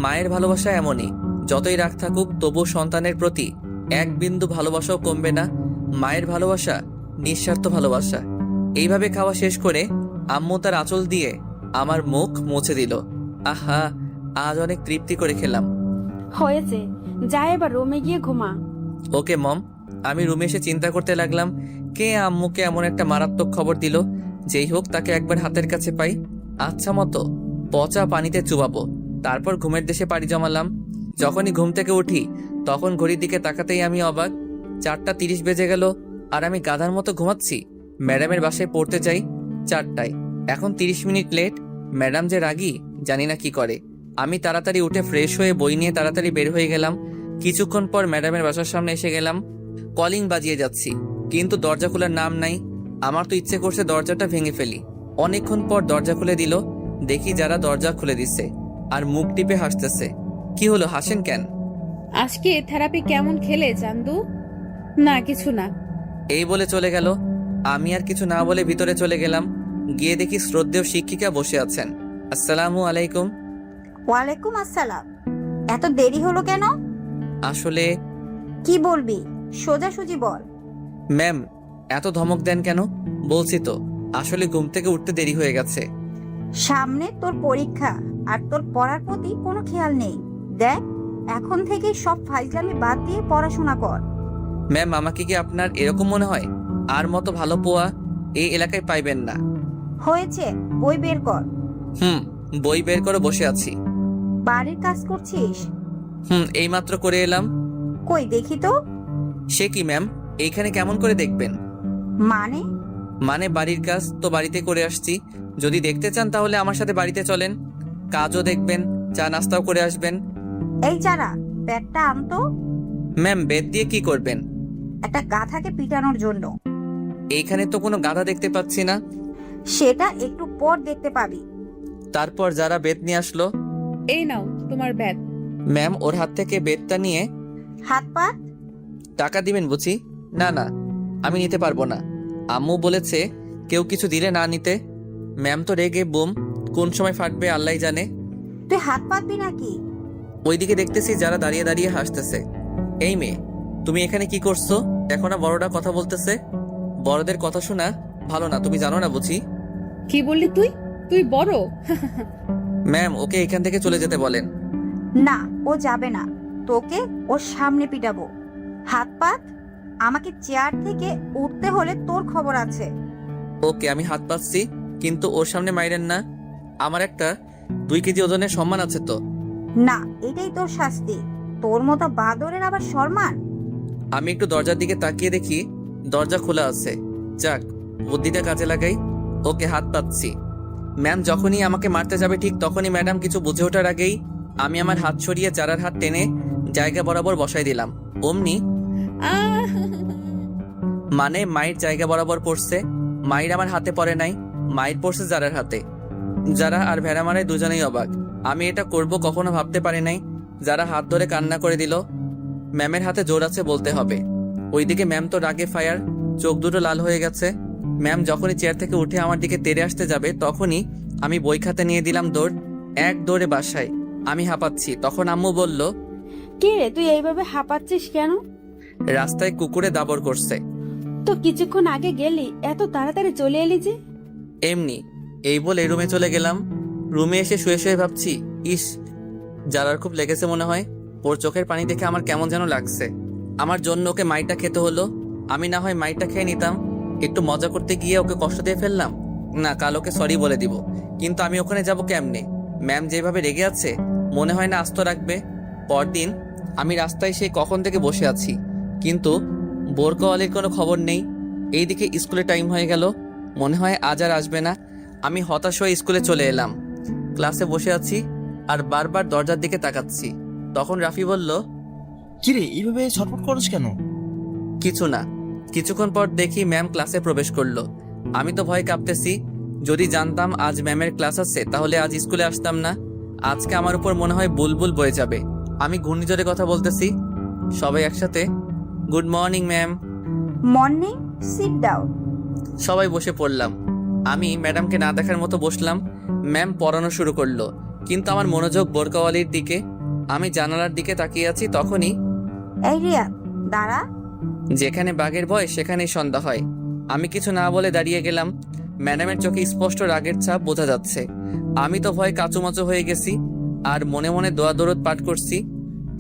মায়ের ভালোবাসা এমনই, যতই রাগ থাকুক তবু সন্তানের প্রতি 1 বিন্দু ভালোবাসাও কমবে না। মায়ের ভালোবাসা নিঃস্বার্থ ভালোবাসা। এইভাবে খাওয়া শেষ করে আম্মু তার আঁচল দিয়ে আমার মুখ মুছে দিল। আহা, আজ অনেক তৃপ্তি করে খেলাম। হয়েছে, যা এবার রুমে গিয়ে ঘুমা। ওকে মম। আমি রুমে এসে চিন্তা করতে লাগলাম, কে আম্মুকে এমন একটা মারাত্মক খবর দিল। যেই হোক, তাকে একবার হাতের কাছে পাই, আচ্ছা মতো পচা পানিতে চুবাবো। তারপর ঘুমের দেশে পাড়ি জমালাম। যখনই ঘুম থেকে উঠি, তখন ঘড়ির দিকে তাকাতেই আমি অবাক। 4:30 বেজে গেল, আর আমি গাধার মতো ঘুমাচ্ছি। ম্যাডামের বাসায় পড়তে যাই 4টায়, এখন 30 মিনিট লেট। ম্যাডাম যে রাগী, জানি না কি করে। আমি তাড়াতাড়ি উঠে ফ্রেশ হয়ে বই নিয়ে তাড়াতাড়ি বের হয়ে গেলাম। কিছুক্ষণ পর ম্যাডামের বাসার সামনে এসে গেলাম। কলিং বাজিয়ে যাচ্ছি, কিন্তু দরজা খোলার নাম নাই। আমার তো ইচ্ছে করছে দরজাটা ভেঙে ফেলি। অনেকক্ষণ পর দরজা খুলে দিল। দেখি যারা দরজা খুলে দিচ্ছে, আর মুখ টিপে হাসতেছে। কি হলো, হাসেন কেন? আজকে থেরাপি কেমন খেলে চান্দু? না, কিছু না। এই বলে চলে গেল। আমি আর কিছু না বলে ভিতরে চলে গেলাম। গিয়ে দেখি শ্রদ্ধেয় শিক্ষিকা বসে আছেন। আসসালামু আলাইকুম। ওয়ালাইকুম আসসালাম। এত দেরি হলো কেন? আসলে কি বলবি, সোজাসুজি বল। ম্যাম, এত ধমক দেন কেন? বলছি তো, আসলে ঘুম থেকে উঠতে দেরি হয়ে গেছে। সামনে তোর পরীক্ষা, আর তোর পড়ার প্রতি কোনো খেয়াল নেই। দেখ, এখন থেকে সব ফাইজলামি বাদ দিয়ে পড়াশোনা কর। ম্যাম, আমাকে কি আপনার এরকম মনে হয়? আর মতো ভালো পোয়া এই এলাকায় পাইবেন না। হয়েছে, বই বের কর। বই বের করে বসে আছি। বাড়ির কাজ করছিস? এইমাত্র করে এলাম। কই দেখি তো। সে কি ম্যাম, এইখানে কেমন করে দেখবেন? মানে বাড়ির কাজ তো বাড়িতে করে আসছি। যদি দেখতে চান তাহলে আমার সাথে বাড়িতে চলেন, কাজও দেখবেন, চা নাস্তাও করে আসবেন। এই চারা, ব্যাগটা আনতো। ম্যাম, বেদ দিয়ে কি করবেন? একটা গাধাকে পিটানোর জন্য। এইখানে তো কোনো গাধা দেখতে পাচ্ছি না। সেটা একটু পর দেখতে পাবি। তারপর যারা বেত নিয়ে আসলো। এই নাও তোমার ব্যাগ। ম্যাম ওর হাত থেকে বেতটা নিয়ে, হাত পাত। টাকা দিবেন বুঝি? না না, আমি নিতে পারবো না। আম্মু বলেছে কেউ কিছু দিলে না নিতে। ম্যাম তো রেগে বুম, কোন সময় ফাটবে আল্লাহ জানে। তুই হাত পাতবি নাকি? ওইদিকে দেখতেছি যারা দাঁড়িয়ে দাঁড়িয়ে হাসতেছে। এই মেয়ে, তুমি এখানে কি করছো? দেখো না বড়রা কথা বলতেছে। বড়দের কথা শোনা ভালো না, তুমি জানো না বুঝি? কি বললি তুই? তুই বড়? ম্যাম ওকে এখান থেকে চলে যেতে বলেন। না, ও যাবে না। তোকে ওর সামনে পিটাবো। হাত পাত। আমাকে চেয়ার থেকে উঠতে হলে তোর খবর আছে। ওকে, আমি হাত পাচ্ছি, কিন্তু ওর সামনে মাইরেন না। আমার একটা 2 কেজি ওজনের সম্মান আছে তো। না, এটাই তোর শাস্তি। তোর মতো বাদরের আবার সম্মান? আমি একটু দরজার দিকে তাকিয়ে দেখি দরজা খোলা আছে। যাক, বুদ্ধিটা কাজে লাগাই। ওকে, হাত পাচ্ছি। ম্যাম যখনই আমাকে মারতে যাবে ঠিক তখনই ম্যাডাম কিছু বুঝে ওঠার আগেই আমি আমার হাত সরিয়ে যারার হাত টেনে জায়গা বরাবর বসাই দিলাম। অমনি আহ! মানে মায়ের জায়গা বরাবর পড়ছে। মায়ের আমার হাতে পড়ে নাই, মায়ের পড়ছে যারার হাতে। যারা আর ভেড়া মারায় দুজনেই অবাক। আমি এটা করব কখনো ভাবতে পারি নাই। যারা হাত ধরে কান্না করে দিল। ম্যামের হাতে জোর আছে বলতে হবে। ওইদিকে ম্যাম তো রাগে ফায়ার, চোখ দুটো লাল হয়ে গেছে। ম্যাম যখনই চেয়ার থেকে উঠে আমার দিকে তেড়ে আসতে যাবে তখনই আমি বই খাতা নিয়ে দিলাম দৌড়। এক দৌড়ে বাসায়। আমি হাঁপাচ্ছি। তখন আম্মু বলল, কি রে, তুই এইভাবে হাঁপাচ্ছিস কেন? রাস্তায় কুকুরে দাবর করছে। তো কিছুক্ষণ আগে গেলি, এত তাড়াতাড়ি চলে এলি যে? এমনি। এই বলে রুমে চলে গেলাম। রুমে এসে শুয়ে শুয়ে ভাবছি, ইস, যারার খুব লেগেছে মনে হয়। ওর চোখের পানি দেখে আমার কেমন যেন লাগছে। আমার জন্য ওকে মাইটা খেতে হলো। আমি না হয় মাইটা খেয়ে নিতাম। একটু মজা করতে গিয়ে ওকে কষ্ট দিয়ে ফেললাম। না, কাল ওকে সরি বলে দিব। কিন্তু আমি ওখানে যাব কেমনে? ম্যাম যেভাবে রেগে আছে মনে হয় না আস্ত রাখবে। পরদিন আমি রাস্তায় সেই কখন থেকে বসে আছি, কিন্তু বোরকা আলীর কোনো খবর নেই। এইদিকে স্কুলে টাইম হয়ে গেল, মনে হয় আজ আর আসবে না। আমি হতাশ হয়ে স্কুলে চলে এলাম। ক্লাসে বসে আছি আর বারবার দরজার দিকে তাকাচ্ছি। তখন রাফি বলল, কিরে এইভাবে ছটফট করছ কেন? কিছু না। কিছুক্ষণ পর দেখি ম্যাম ক্লাসে প্রবেশ করলো। আমি তো ভয় কাঁপতেছি। যদি জানতাম আজ ম্যামের ক্লাস আছে তাহলে আজ স্কুলে আসতাম না। আজকে আমার উপর মনে হয় বুলবুল বয়ে যাবে। আমি ঘূর্ণিঝড়ে কথা বলতেছি। সবাই একসাথে, good morning ma'am. Morning. Sit down. সবাই বসে পড়লাম। আমি ম্যাডামকে না দেখার মতো বসলাম। ম্যাম পড়ানো শুরু করলো, কিন্তু আমার মনোযোগ বোরকাওয়ালির দিকে। আমি জানালার দিকে তাকিয়ে আছি। তখনই, এই রিয়া, দাঁড়া। যেখানে বাঘের ভয় সেখানেই সন্ধ্যা হয়। আমি কিছু না বলে দাঁড়িয়ে গেলাম। ম্যাডামের চোখে স্পষ্ট রাগের ছাপ বোঝা যাচ্ছে। আমি তো ভয় কাচুমাচু হয়ে গেছি আর মনে মনে দোয়া দরদ পাঠ করছি।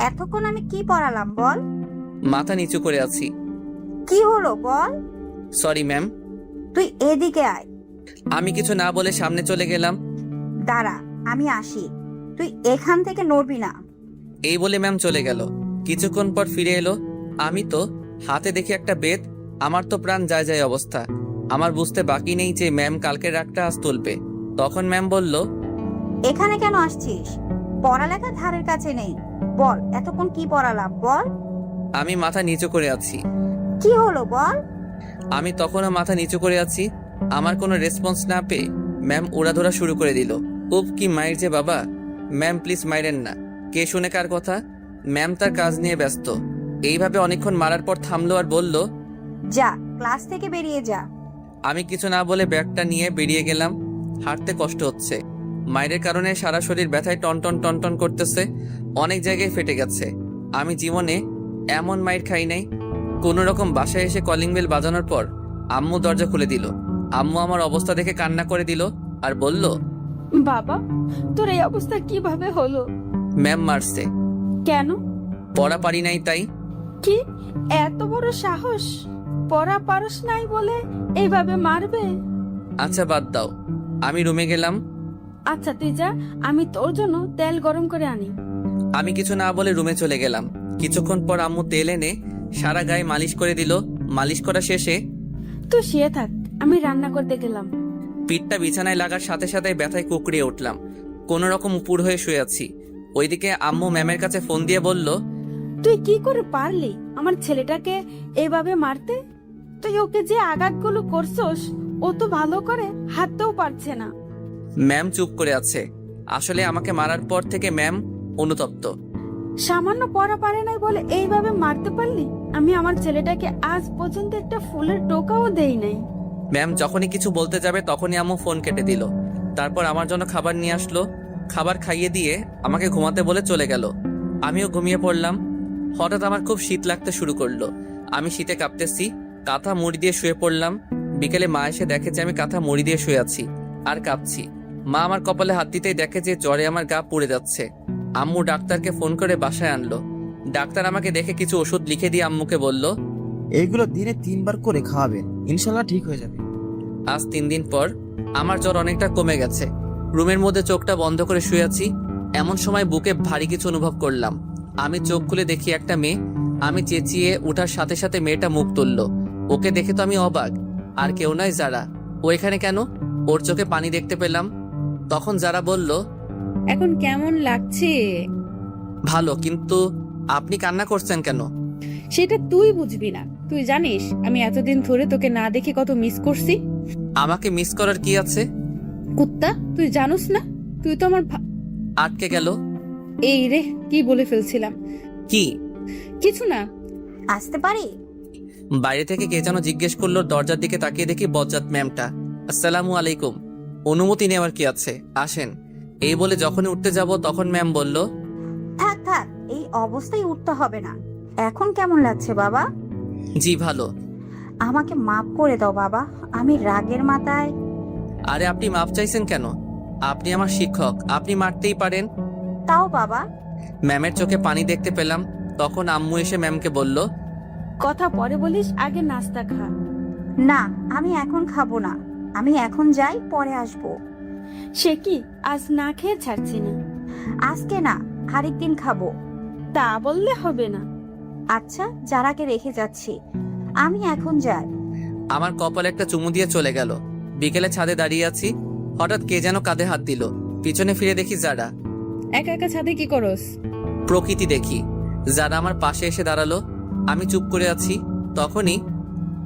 এতক্ষণ আমি কি পড়ালাম বল? মাথা নিচু করে আছি। কি হলো বল? Sorry ma'am. তুই এদিকে আয়। আমি কিছু না বলে সামনে চলে গেলাম। দাঁড়া, আমি আসি। তুই এখান থেকে নড়বি না। এই বলে ম্যাম চলে গেল। কিছুক্ষণ পর ফিরে এলো। আমি তো হাতে দেখি একটা বেত। আমার তো প্রাণ যায় যায় অবস্থা। আমার বুঝতে বাকি নেই যে ম্যাম কালকের রাগটা আজ তুলবে। তখন ম্যাম বলল, এখানে কেন আসছিস? পড়ালেখা ধারের কাছে নেই। বল, এতক্ষণ কি পড়ালাম বল? আমি মাথা নিচু করে আছি। কি হলো বল? আমি তখনও মাথা নিচু করে আছি। আমার কোনো রেসপন্স না পেয়ে ম্যাম উড়াধরা শুরু করে দিল। উপ, কি মাইর যে বাবা। ম্যাম প্লিজ মাইরেন না। কে শুনে কার কথা? ম্যাম তার কাজ নিয়ে ব্যস্ত। এইভাবে অনেকক্ষণ মারার পর থামলো আর বলল, যা, ক্লাস থেকে বেরিয়ে যা। আমি কিছু না বলে ব্যাগটা নিয়ে বেরিয়ে গেলাম। হাঁটতে কষ্ট হচ্ছে। মায়ের কারণে সারা শরীর ব্যথায় টনটন টনটন করতেছে। অনেক জায়গায় ফেটে গেছে। আমি জীবনে এমন মাইর খাই নাই। কোনো রকম বাসায় এসে কলিং বেল বাজানোর পর আম্মু দরজা খুলে দিল। আম্মু আমার অবস্থা দেখে কান্না করে দিল আর বলল, বাবা, তোর এই অবস্থা কিভাবে হলো? ম্যাম মারছে। কেন? পড়া পারি নাই তাই। কি এত বড় সাহস? পড়া পারস নাই বলে এইভাবে মারবে? আচ্ছা বাদ দাও। আমি রুমে গেলাম। আচ্ছা তুই যা, আমি তোর জন্য তেল গরম করে আনি। আমি কিছু না বলে রুমে চলে গেলাম। কিছুক্ষণ পর আম্মু তেল এনে সারা গায়ে মালিশ করে দিল। মালিশ করা শেষে তুই শুয়ে থাক, আমি রান্না করতে গেলাম। পিঠটা বিছানায় লাগার সাথে সাথে ব্যথায় কুকড়িয়ে উঠলাম। কোনো রকম উপুর হয়ে শুয়ে আছি। ওইদিকে আম্মু ম্যামের কাছে ফোন দিয়ে বলল, তুই কি করে পারলি আমার ছেলেটাকে এইভাবে মারতে? তুই ওকে যে আঘাতগুলো করছস ও তো ভালো করে হাঁটতেও পারছে না। ম্যাম চুপ করে আছে। আসলে আমাকে মারার পর থেকে ম্যাম অনুতপ্ত। সামান্য পড়া পারে নাই বলে এইভাবে মারতে পারলি? আমি আমার ছেলেটাকে আজ পর্যন্ত একটা ফুলের টোকাও দেই নাই। ম্যাম যখনই কিছু বলতে যাবে তখনই আম্মু ফোন কেটে দিল। তারপর আমার জন্য খাবার নিয়ে আসলো। খাবার খাইয়ে দিয়ে আমাকে ঘুমাতে বলে চলে গেল। আমিও ঘুমিয়ে পড়লাম। হঠাৎ আমার খুব শীত লাগতে শুরু করলো। আমি শীতে কাঁপতেছি, কাঁথা মুড়ি দিয়ে শুয়ে পড়লাম। বিকেলে মা এসে দেখে যে আমি কাঁথা মুড়ি দিয়ে শুয়ে আছি আর কাঁপছি। মা আমার কপালে হাত দিতেই দেখে যে জ্বরে আমার গা পুড়ে যাচ্ছে। আম্মু ডাক্তারকে ফোন করে বাসায় আনলো। ডাক্তার আমাকে দেখে কিছু ওষুধ লিখে দিয়ে আম্মুকে বলল, এইগুলো দিনে 3 বার করে খাওয়াবেন, ইনশাল্লাহ ঠিক হয়ে যাবে। আজ 3 দিন পর আমার জ্বর অনেকটা কমে গেছে। রুমের মধ্যে চোখটা বন্ধ করে শুয়ে আছি। এমন সময় বুকে ভারী কিছু অনুভব করলাম। আমি চোখ খুলে দেখি একটা মেয়ে। আমি চেঁচিয়ে উঠার সাথে সাথে মেয়েটা মুখ তুললো। ওকে দেখে তো আমি অবাক। আর কেউ নয়, যারা। ও এখানে কেন? ওর চোখে পানি দেখতে পেলাম। তখন যারা বলল, এখন কেমন লাগছে? ভালো, কিন্তু আপনি কান্না করছেন কেন? সেটা তুই বুঝবি না। তুই জানিস আমি এতদিন ধরে তোকে না দেখে কত মিস করছি। আমাকে মিস করার কি আছে? কুত্তা, তুই জানোস না? তুই তো আমার আটকে গেল। এই রে, কি বলে ফেলছিলাম। কি? কিছু না। আসতে পারি? বাইরে থেকে কে যেন জিজ্ঞেস করলো। দরজার দিকে তাকিয়ে দেখি বজ্জাত ম্যামটা। আসসালামু আলাইকুম। অনুমতি নেওয়ার কি আছে, আসেন। এই বলে যখনই উঠতে যাব তখন ম্যাম বলল, থাক থাক, এই অবস্থায় উঠতে হবে না। এখন কেমন লাগছে বাবা? জি ভালো। আমাকে মাফ করে দাও বাবা, আমি রাগের মাথায়। আরে আপনি মাপ চাইছেন কেন? আপনি আমার শিক্ষক, আপনি মারতেই পারেন। তাও বাবা। ম্যামের চোখে পানি দেখতে পেলাম। তখন আম্মু এসে ম্যামকে বলল, কথা পরে বলিস, আগে নাস্তা খা। না, আমি এখন খাবো না। আমি এখন যাই, পরে আসবো। সে কি, আজ না খেয়ে ছাড়ছি না? আজকে না, আরেকদিন খাবো। তা বললে হবে না। আচ্ছা, যারাকে রেখে যাচ্ছি, আমি এখন যাই। আমার কপালে একটা চুমু দিয়ে চলে গেল। বিকেলে ছাদে দাঁড়িয়ে আছি। হঠাৎ কে যেন কাঁধে হাত দিল। পিছনে ফিরে দেখি যারা। একা একা ছাদে কি করস? প্রকৃতি দেখি। যারা আমার পাশে এসে দাঁড়ালো। আমি চুপ করে আছি। তখনই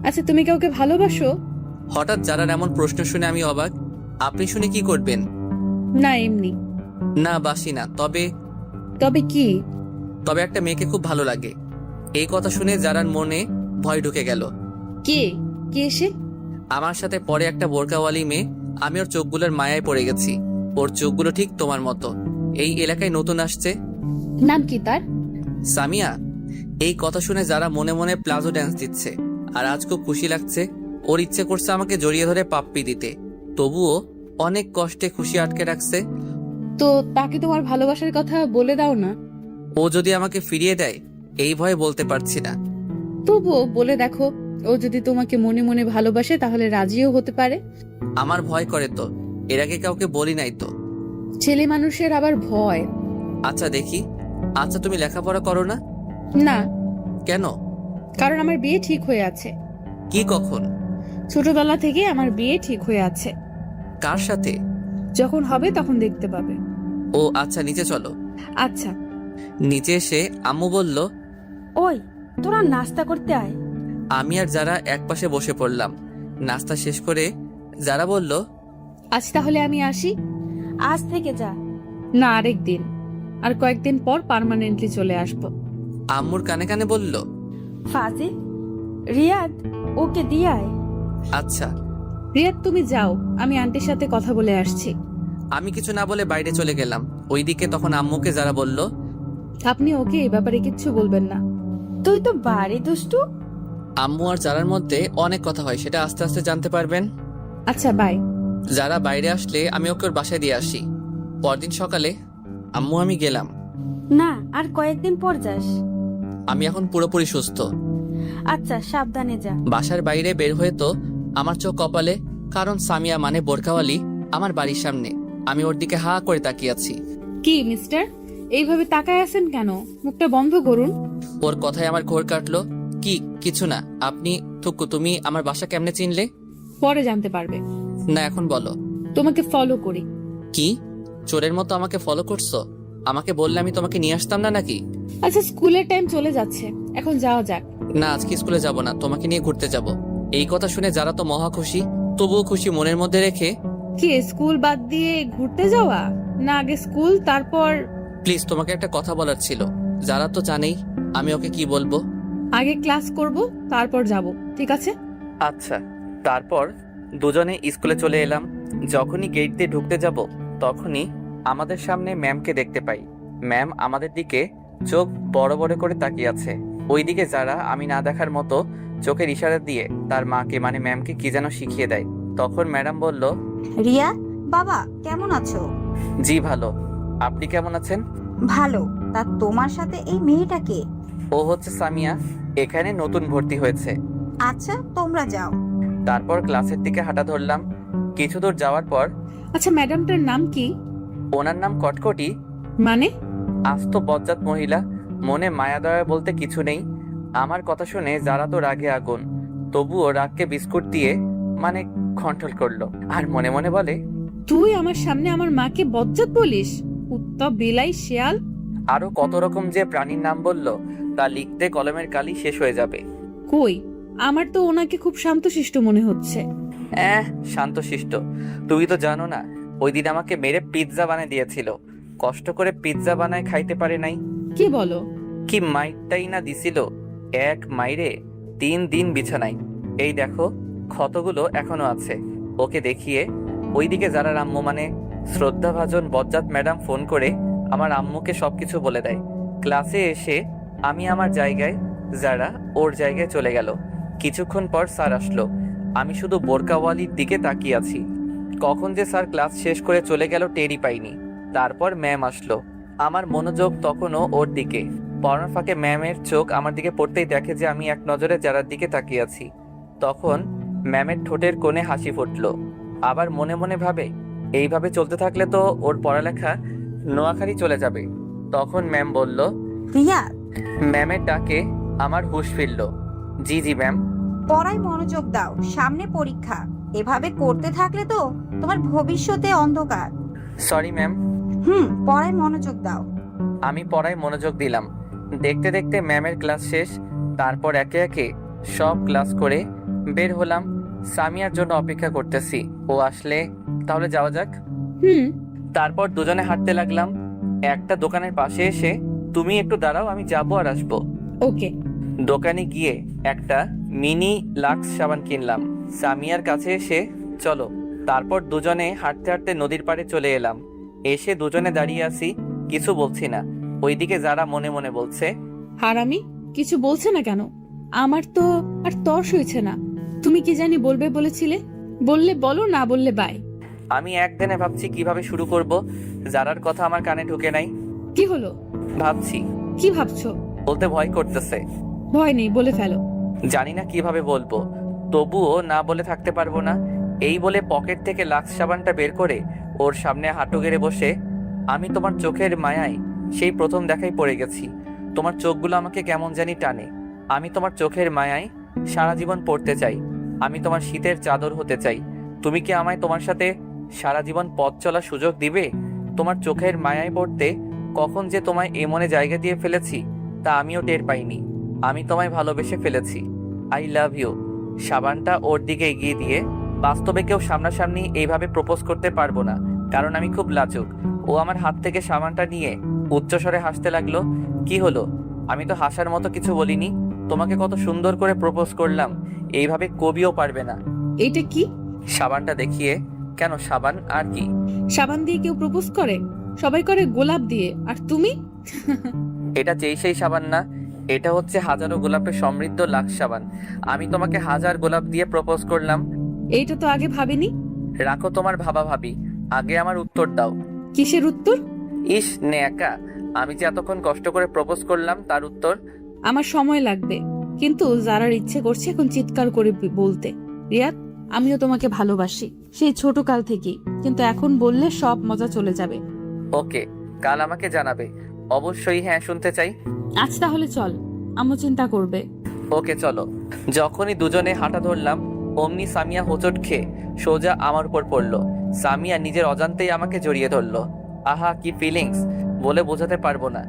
আচ্ছা, তুমি কাউকে ভালোবাসো? হঠাৎ যারার এমন প্রশ্ন শুনে আমি অবাক। আপনি শুনে কি করবেন? না, এমনি। না, বাসি না। তবে তবে কি? তবে একটা মেয়েকে খুব ভালো লাগে। এই কথা শুনে যারার মনে ভয় ঢুকে গেল। কে? কে সে? আমার সাথে পরে একটা বোরকাওয়ালি মেয়ে। আমি ওর চোখগুলোর মায়ায় পড়ে গেছি। ওর চোখগুলো ঠিক তোমার মতো। এই এলাকায় নতুন আসছে। নাম কি তার? সামিয়া। এই কথা শুনে যারা মনে মনে প্লাজো ড্যান্স দিচ্ছে। আর আজ খুব খুশি লাগছে। ওর ইচ্ছে করছে আমাকে জড়িয়ে ধরে পাপ্পি দিতে। তবুও অনেক কষ্টে খুশি আটকে রাখছে। তো তাকে তোমার ভালোবাসার কথা বলে দাও না। ও যদি আমাকে ফিরিয়ে দেয়, এই ভয়ে বলতে পারছি না। তবুও বলে দেখো, ও যদি তোমাকে মনে মনে ভালোবাসে তাহলে রাজিও হতে পারে। আমার ভয় করে তো। এর আগে কাউকে বলি নাই তো। ছেলে মানুষের আবার ভয়। আচ্ছা দেখি। আচ্ছা তুমি লেখাপড়া করো না? না, কেন? কারণ আমার বিয়ে ঠিক হয়ে আছে। কি কখন? ছোটবেলা থেকে আমার বিয়ে ঠিক হয়ে আছে। কার সাথে? যখন হবে তখন দেখতে পাবে। ও আচ্ছা, নিচে চলো। আচ্ছা। নিচে এসে আম্মু বলল, ওই, তোরা নাস্তা করতে আয়। আমি আর যারা একপাশে বসে পড়লাম। নাস্তা শেষ করে যারা বলল, আজ তাহলে আমি আসি। আজ থেকে যা। না, আরেকদিন। আর কয়েকদিন পর পার্মানেন্টলি চলে আসবো। আম্মুর কানে কানে বলল, ফাজিল, রিয়াদ, ওকে দিয়ে আয়। আচ্ছা। রিয়াদ, তুমি যাও, আমি আন্টির সাথে কথা বলে আসছি। আমি কিছু না বলে বাইরে চলে গেলাম। ওইদিকে তখন আম্মুকে যারা বলল, আপনি ওকে এ ব্যাপারে কিচ্ছু বলবেন না। তুই তো বাড়ি দুষ্টু। আম্মু আর যারার মধ্যে অনেক কথা হয়, সেটা আস্তে আস্তে জানতে পারবেন। আচ্ছা, বাই। যারা বাইরে আসলে আমি ওকে ওর বাসায় দিয়ে আসি। পরদিন সকালে আম্মু আমি গেলাম। না, আর কয়েকদিন পর যাস। আমি এখন পুরোপুরি সুস্থ। আচ্ছা, সাবধানে যা। বাসার বাইরে বের হয়ে তো আমার চোখ কপালে, কারণ সামিয়া মানে বোরকাওয়ালি আমার বাড়ির সামনে। আমি ওর দিকে হা করে তাকিয়ে আছি। কি মিস্টার, এইভাবে তাকায় আছেন কেন? মুখটা বন্ধ করুন। ওর কথায় আমার ঘোর কাটলো। কি? কিছু না। আপনি থুকু, তুমি আমার বাসা কেমনে চিনলে? পরে জানতে পারবে। না, এখন বলো। তোমাকে ফলো করি। কি? চোরের মতো আমাকে ফলো করছো? আমাকে বললে আমি তোমাকে নিয়ে আসতাম না নাকি? আচ্ছা, স্কুলের টাইম চলে যাচ্ছে, এখন যাওয়া যাক। না, আজকে স্কুলে যাব না, তোমাকে নিয়ে ঘুরতে যাব। এই কথা শুনে যারা তো মহা খুশি। তবুও খুশি মনের মধ্যে রেখে, কি স্কুল বাদ দিয়ে ঘুরতে যাওয়া, না আগে স্কুল তারপর? প্লিজ তোমাকে একটা কথা বলার ছিল। যারা তো জানেই আমি ওকে কি বলবো। আগে ক্লাস করব, তারপর যাব, ঠিক আছে? আচ্ছা। তারপর দুজনে স্কুলে চলে এলাম। যখনই গেট দিয়ে ঢুকতে যাব তখনই আমাদের সামনে ম্যামকে দেখতে পাই। ম্যাম আমাদের দিকে চোখ বড় বড় করে তাকিয়ে আছে। ওইদিকে যারা আমি না দেখার মতো চোখের ইশারা দিয়ে তার মাকে মানে ম্যামকে কি যেন শিখিয়ে দেয়। তখন ম্যাডাম বলল, রিয়া, বাবা কেমন আছো? জি ভালো, আপনি কেমন আছেন? ভালো। তা তোমার সাথে এই মেয়েটাকে? ও হচ্ছে সামিয়া, এখানে নতুন ভর্তি হয়েছে। আচ্ছা, তোমরা যাও। তারপর ক্লাসের দিকে হাঁটা ধরলাম। কিছু দূর যাওয়ার পর আচ্ছা, ম্যাডামটার নাম কি? ওনার নাম কটকটি। মানে? আস্ত বজ্জাত মহিলা, মনে মায়া দয়া বলতে কিছু নেই। আমার কথা শুনে যারা তো রাগে আগুন, তবুও রাগকে বিস্কুট দিয়ে মানে কন্ট্রোল করলো আর মনে মনে বলে, তুই আমার সামনে আমার মাকে বজ্জাত বলিস? কুত্তা, বিলাই, শেয়াল। আরো কত রকম যে প্রাণীর নাম বলল তা লিখতে কলমের কালি শেষ হয়ে যাবে। কই, আমার তো ওনাকে খুব শান্তশিষ্ট মনে হচ্ছে। শান্তশিষ্ট? তুমি তো জানো না, ওই দিন আমাকে মেরে পিৎজা বানিয়ে দিয়েছিল। কষ্ট করে পিৎজা বানায় খাইতে পারে নাই। কি বলো? কি মাইরটাই না দিছিল, এক মাইরে 3 দিন বিছানায়। এই দেখো ক্ষতগুলো এখনো আছে। ওকে দেখিয়ে ওইদিকে যারা আম্মু মানে শ্রদ্ধাভাজন বজ্জাত ম্যাডাম ফোন করে আমার আম্মুকে সবকিছু বলে দেয়। ক্লাসে এসে আমি আমার জায়গায়, যারা ওর জায়গায় চলে গেল। কিছুক্ষণ পর স্যার আসলো। আমি শুধু বোরকাওয়ালির দিকে তাকিয়ে আছি। কখন যে স্যার ক্লাস শেষ করে চলে গেল টেরই পাইনি। তারপর ম্যাম আসলো। আমার মনোযোগ তখনও ওর দিকে। পড়ার ফাঁকে ম্যামের চোখ আমার দিকে পড়তেই দেখে যে আমি এক নজরে যারার দিকে তাকিয়ে আছি। তখন ম্যামের ঠোঁটের কোণে হাসি ফুটলো। আবার মনে মনে ভাবে, এইভাবে চলতে থাকলে তো ওর পড়ালেখা নোয়াখালী চলে যাবে। তখন ম্যাম বলল, রিয়া, ম্যামের ডাকে আমার হুঁশ ফিরল। জি জি ম্যাম। পড়ায় মনোযোগ দাও, সামনে পরীক্ষা। এভাবে করতে থাকলে তো তোমার ভবিষ্যতে অন্ধকার। Sorry ma'am. পড়ায় মনোযোগ দাও। আমি পড়ায় মনোযোগ দিলাম। দেখতে দেখতে ম্যামের ক্লাস শেষ। তারপর একে একে সব ক্লাস করে বের হলাম। সামিয়ার জন্য অপেক্ষা করতেছি, ও আসলে তাহলে যাওয়া যাক। তারপর দুজনে হাঁটতে লাগলাম। একটা দোকানের পাশে এসে, তুমি একটু দাঁড়াও, আমি যাবো আর আসবো। ওকে। দোকানে গিয়ে একটা মিনি লাক্স সাবান কিনলাম। সামিয়ার কাছে এসে, চলো। তারপর দুজনে হাঁটতে হাঁটতে নদীর পাড়ে চলে এলাম। এসে দুজনে দাঁড়িয়ে আছি, কিছু বলছি না। ওইদিকে যারা মনে মনে বলছে, হারামি, কিছু বলছে না কেন? আমার তো আর তর্স হয়েছে না। তুমি কি জানি বলবে বলেছিলে, বললে বলো, না বললে বাই। আমি একদিনে ভাবছি কিভাবে শুরু করব। যারার কথা আমার কানে ঢুকে নাই। কি হলো? ভাবছি। কি ভাবছো? বলতে ভয় করতেছে। ভয় নেই, বলে ফেলো। জানি না কিভাবে বলবো, তবুও না বলে থাকতে পারবো না। এই বলে পকেট থেকে লাক্স সাবানটা বের করে ওর সামনে হাঁটু গেড়ে বসে, আমি তোমার চোখের মায়ায় সেই প্রথম দেখাই পড়ে গেছি। তোমার চোখগুলো আমাকে কেমন জানি টানে। আমি তোমার চোখের মায়ায় সারা জীবন পড়তে চাই। আমি তোমার শীতের চাদর হতে চাই। তুমি কি আমায় তোমার সাথে সারা জীবন পথ চলার সুযোগ দিবে? তোমার চোখের মায়ায় পড়তে কখন যে তোমায় এমনে জায়গা দিয়ে ফেলেছি তা আমিও টের পাইনি। আমি তোমায় ভালোবেসে ফেলেছি। I love you. সাবানটা ওর দিকে এগিয়ে দিয়ে, বাস্তবে কেউ সামনাসামনি এইভাবে প্রপোজ করতে পারবো না, কারণ আমি খুব লাজুক। ও আমার হাত থেকে সাবানটা নিয়ে উচ্চস্বরে হাসতে লাগলো। কি হলো? আমি তো হাসার মতো কিছু বলিনি। তোমাকে কত সুন্দর করে প্রপোজ করলাম, এইভাবে কবিও পারবে না। এটা কি? সাবানটা দেখিয়ে। কেন, সাবান আর কি? সাবান দিয়ে কেউ প্রপোজ করে? সবাই করে গোলাপ দিয়ে, আর তুমি? এটা যেই সেই সাবান না, এটা হচ্ছে হাজারো গোলাপে সমৃদ্ধ লাক্স সাবান। আমি তোমাকে 1000 গোলাপ দিয়ে প্রপোজ করলাম। এইটা তো আগে ভাবিনি। রাখো তোমার ভাবা ভাবি, আগে আমার উত্তর দাও। কিসের উত্তর? ইস নেকা, আমি যে এতক্ষণ কষ্ট করে প্রপোজ করলাম তার উত্তর। আমার সময় লাগবে, কিন্তু যারার ইচ্ছে করছে এখন চিৎকার করে বলতে, রিয়াদ, আমিও তোমাকে ভালোবাসি, সেই ছোট কাল থেকেই, কিন্তু এখন বললে সব মজা চলে যাবে। ওকে, কাল আমাকে জানাবে। অবশ্যই হ্যাঁ, শুনতে চাই। আজ তাহলে চল, আম্মু চিন্তা করবে। ওকে চলো। যখনই দুজনে হাঁটা ধরলাম, অমনি সামিয়া হোঁচট খেয়ে সোজা আমার উপর পড়লো। সামিয়া নিজের অজান্তেই আমাকে জড়িয়ে ধরলো। আহা কি ফিলিংস, বলে বোঝাতে পারবো না।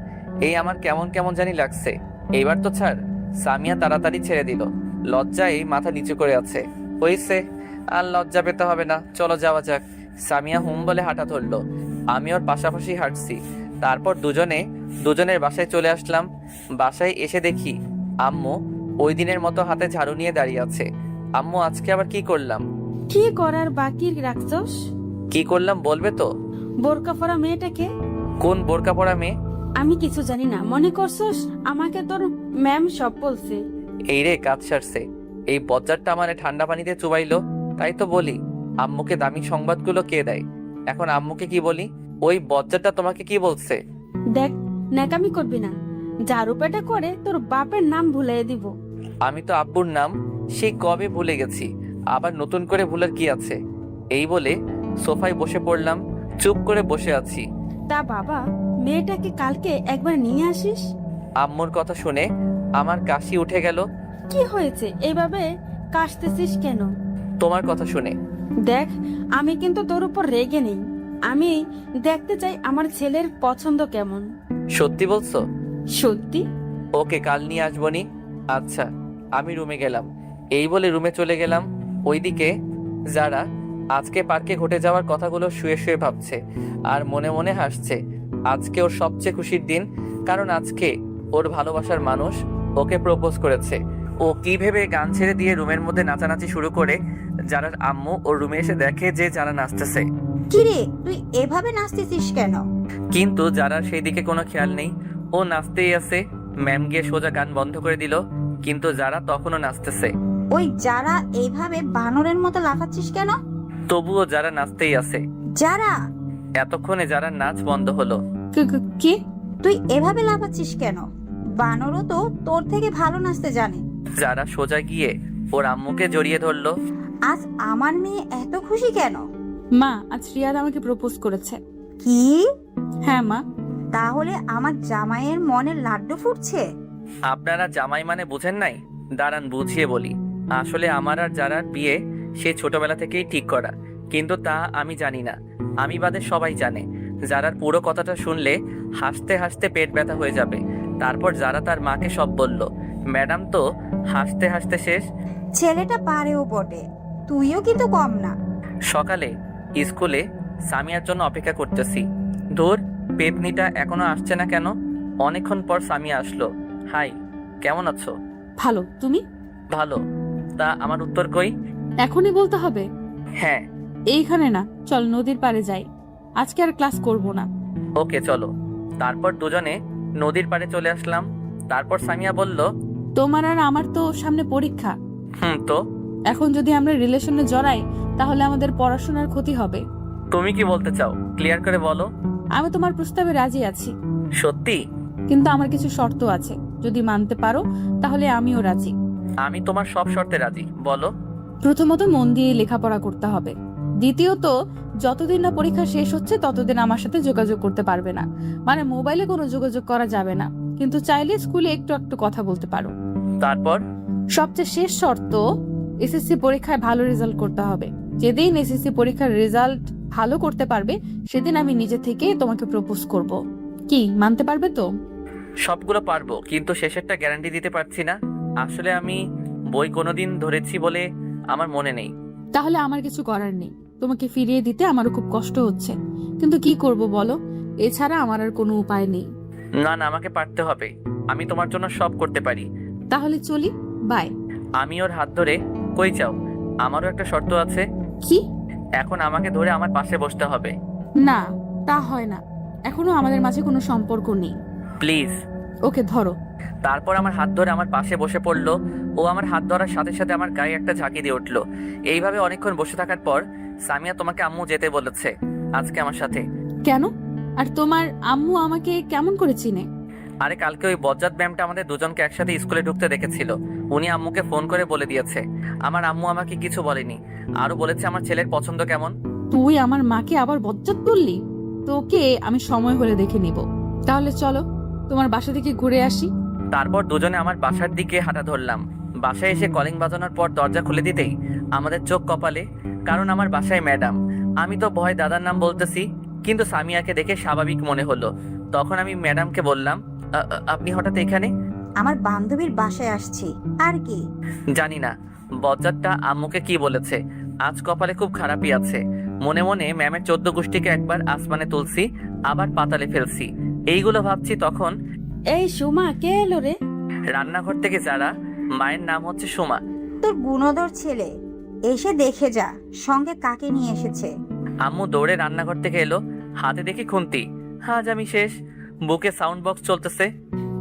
এই আমার কেমন কেমন জানি লাগছে। এইবার তো ছাড়। সামিয়া তাড়াতাড়ি ছেড়ে দিল। লজ্জায় মাথা নিচু করে আছে। হইছে, আর লজ্জা পেতে হবে না, চলো যাওয়া যাক। সামিয়া হুম বলে হাঁটা ধরলো, আমি ওর পাশাপাশি হাঁটছি। তারপর দুজনের বাসায় চলে আসলাম। বাসায় এসে দেখি আম্মু ওই দিনের মতো হাতে ঝাড়ু নিয়ে দাঁড়িয়ে আছে। আম্মু, আজকে আবার কি করলাম? কি করার বাকি রাখছস? কি করলাম বলবে তো? বোরকা পরা মেয়েটাকে? কোন বোরকা পরা মেয়ে? আমি কিছু জানি না, মনে করছস আমাকে তোর ম্যাম সব বলছে? এই রে, কাজ সারছে। এই বজ্জারটা আমারে ঠান্ডা পানিতে চুবাইলো, তাই তো বলি আম্মুকে দামি সংবাদগুলো কে দেয়। এখন আম্মুকে কি বলি? ওই বজ্জারটা তোমাকে কি বলছে? দেখ, ন্যাকামি করবি না, ঝাড়ু পেটা করে তোর বাপের নাম ভুলিয়ে দিব। আমি তো আব্বুর নাম সেই কবে ভুলে গেছি, আবার নতুন করে ভুলার কি আছে? এই বলে সোফায় বসে পড়লাম, চুপ করে বসে আছি। তা বাবা, মেয়েটাকে কালকে একবার নিয়ে আসিস। আম্মুর কথা শুনে আমার কাশি উঠে গেল। কি হয়েছে, এইভাবে কাশতেছিস কেন? তোমার কথা শুনে। দেখ, আমি কিন্তু তোর উপর রেগে নেই, আমি দেখতে চাই আমার ছেলের পছন্দ কেমন। সত্যি বলছো? সত্যি। ওকে, কাল নিয়ে আসবনি। আচ্ছা, আমি রুমে গেলাম। এই বলে রুমে চলে গেলাম। ওইদিকে যারা আজকে পার্কে ঘটে যাওয়ার কথাগুলো শুয়ে শুয়ে ভাবছে আর মনে মনে হাসছে। আজকে ওর সবচেয়ে খুশির দিন, কারণ আজকে ওর ভালোবাসার মানুষ ওকে প্রপোজ করেছে। ও কি ভেবে গান ছেড়ে দিয়ে রুমের মধ্যে নাচানাচি শুরু করে। যারার আম্মু ওর রুমে এসে দেখে যে যারা নাচতেছে। কিরে, তুই এভাবে নাচতেছিস কেন? কিন্তু যারা সেই দিকে কোনো খেয়াল নেই, ও নাচতেই আছে। ম্যাম গিয়ে সোজা গান বন্ধ করে দিল, কিন্তু যারা তখনও নাচতেছে। ওই যারা এইভাবে বানরের মতো লাফাচ্ছিস কেন? তবুও যারা নাচতেই আছে। যারা, এতক্ষণে যারা নাচ বন্ধ হলো। কি? তুই এভাবে লাফাচ্ছিস কেন? বানরও তো তোর থেকে ভালো নাচতে জানে। যারা সোজা গিয়ে ওর আম্মুকে জড়িয়ে ধরলো। আজ আমার মেয়ে এত খুশি কেন? মা, আজ রিয়াদ আমাকে প্রপোজ করেছে। কি? হ্যাঁ মা। তাহলে আমার জামাইয়ের মনে লাড্ডু ফুটছে? আপনারা জামাই মানে বুঝেন নাই? দাঁড়ান বুঝিয়ে বলি। আসলে আমার আর যারার বিয়ে সে ছোটবেলা থেকেই ঠিক করা, কিন্তু তা আমি জানি না। আমি বাদে সবাই জানে। যারার পুরো কথাটা শুনলে হাসতে হাসতে পেট ব্যথা হয়ে যাবে। তারপর যারা তার মাকে সব বলল। ম্যাডাম তো হাসতে হাসতে শেষ। ছেলেটা পারেও বটে, তুইও কিন্তু কম না। সকালে স্কুলে সামিয়ার জন্য অপেক্ষা করতেছি। ধুর, পেতনিটা এখনো আসছে না কেন? অনেকক্ষণ পর সামিয়া আসলো। হাই, কেমন আছো? ভালো, তুমি? ভালো। তা আমার উত্তর কই? এখনই বলতে হবে? হ্যাঁ। এইখানে না, চল নদীর পাড়ে যাই। আজকে আর ক্লাস করব না। ওকে, চলো। তারপর দুজনে নদীর পাড়ে চলে আসলাম। তারপর সামিয়া বলল, তোমার আর আমার তো সামনে পরীক্ষা। তো এখন যদি আমরা রিলেশনে জড়াই তাহলে আমাদের পড়াশোনার ক্ষতি হবে। তুমি কি বলতে চাও? ক্লিয়ার করে বলো। আমি তোমার প্রস্তাবে রাজি আছি, সত্যি? কিন্তু আমার কিছু শর্ত আছে, যদি মানতে পারো তাহলে আমিও রাজি। আমি তোমার সব শর্তে রাজি, বলো। প্রথমত, মন দিয়ে লেখাপড়া করতে হবে। দ্বিতীয়ত, যতদিন না পরীক্ষা শেষ হচ্ছে ততদিন আমার সাথে যোগাযোগ করতে পারবে না, মানে মোবাইলে কোনো যোগাযোগ করা যাবে না, কিন্তু চাইলে স্কুলে একটু একটু কথা বলতে পারো। তারপর? সবচেয়ে শেষ শর্ত, এসএসসি পরীক্ষায় ভালো রেজাল্ট করতে হবে। যেদিন এসএসসি পরীক্ষার রেজাল্ট ভালো করতে পারবে সেদিন আমি নিজে থেকে তোমাকে প্রপোজ করব। কি, মানতে পারবে তো? সবগুলো পারবো, কিন্তু শেষেরটা গ্যারান্টি দিতে পারছি না। আসলে আমি বই কোনোদিন ধরেছি বলে আমার মনে নেই। তাহলে আমার কিছু করার নেই, তোমাকে ফিরিয়ে দিতে আমারও খুব কষ্ট হচ্ছে, কিন্তু কি করব বলো, এছাড়া আমার আর কোনো উপায় নেই। না না, আমাকে পারতে হবে। আমি তোমার জন্য সব করতে পারি। তাহলে চলি, বাই। আমি ওর হাত ধরে, কই যাও? আমারও একটা শর্ত আছে। কি? এখন আমাকে ধরে আমার পাশে বসতে হবে। না, তা হয় না, এখনো আমাদের মাঝে কোনো সম্পর্ক নেই। প্লিজ। ওকে, ধরো। তারপর আমার হাত ধরে আমার পাশে বসে পড়লো। ও আমার হাত ধরার সাথে সাথে আমার গায়ে একটা ঝাঁকি দিয়ে উঠলো। এইভাবে অনেকক্ষণ বসে থাকার পর সামিয়া, তোমাকে আম্মু যেতে বলেছে আজকে আমার সাথে। কেন? আর তোমার আম্মু আমাকে কেমন করে চিনে? আরে কালকে ওই বজ্জাত ম্যামটা আমাদের দুজনকে একসাথে স্কুলে ঢুকতে দেখেছিল। উনি আম্মুকে ফোন করে বলে দিয়েছে। আমার আম্মু আমাকে কিছু বলেনি, আরো বলেছে আমার ছেলের পছন্দ কেমন। তুই আমার মাকে আবার বজ্জাত করলি? তোকে আমি সময় হলে দেখে নিব। তাহলে চলো তোমার বাসা থেকে ঘুরে আসি। তারপর দুজনে আমার বাসার দিকে হাঁটা ধরলাম। বাসায় এসে কলিং বাজানোর পর দরজা খুলে দিতেই আমাদের চোখ কপালে, কারণ আমার বাসায় ম্যাডাম। আমি তো ভয় দাদার নাম বলতেছি, কিন্তু সামিয়াকে দেখে স্বাভাবিক মনে হলো। তখন আমি ম্যাডামকে বললাম, আপনি হঠাৎ এখানে? আমার বান্ধবীর বাসায় আসছি, আর কি। জানি না বজ্জাতটা আম্মুকে কি বলেছে, আজ কপালে খুব খারাপই আছে। মনে মনে ম্যামের 14 গোষ্ঠীকে একবার আসমানে তুলছি, আবার পাতালে ফেলছি, এইগুলো ভাবছি। তখন এই সুমা, কে এলো রে? রান্নাঘর থেকে যারা, মায়ের নাম হচ্ছে সুমা। তোর গুণধর ছেলে, এসে দেখে যা সঙ্গে কাকে নিয়ে এসেছে। আম্মু দৌড়ে রান্নাঘর থেকে এলো, হাতে দেখি খুন্তি। আজ আমি শেষ। বুকে সাউন্ড বক্স চলতেছে।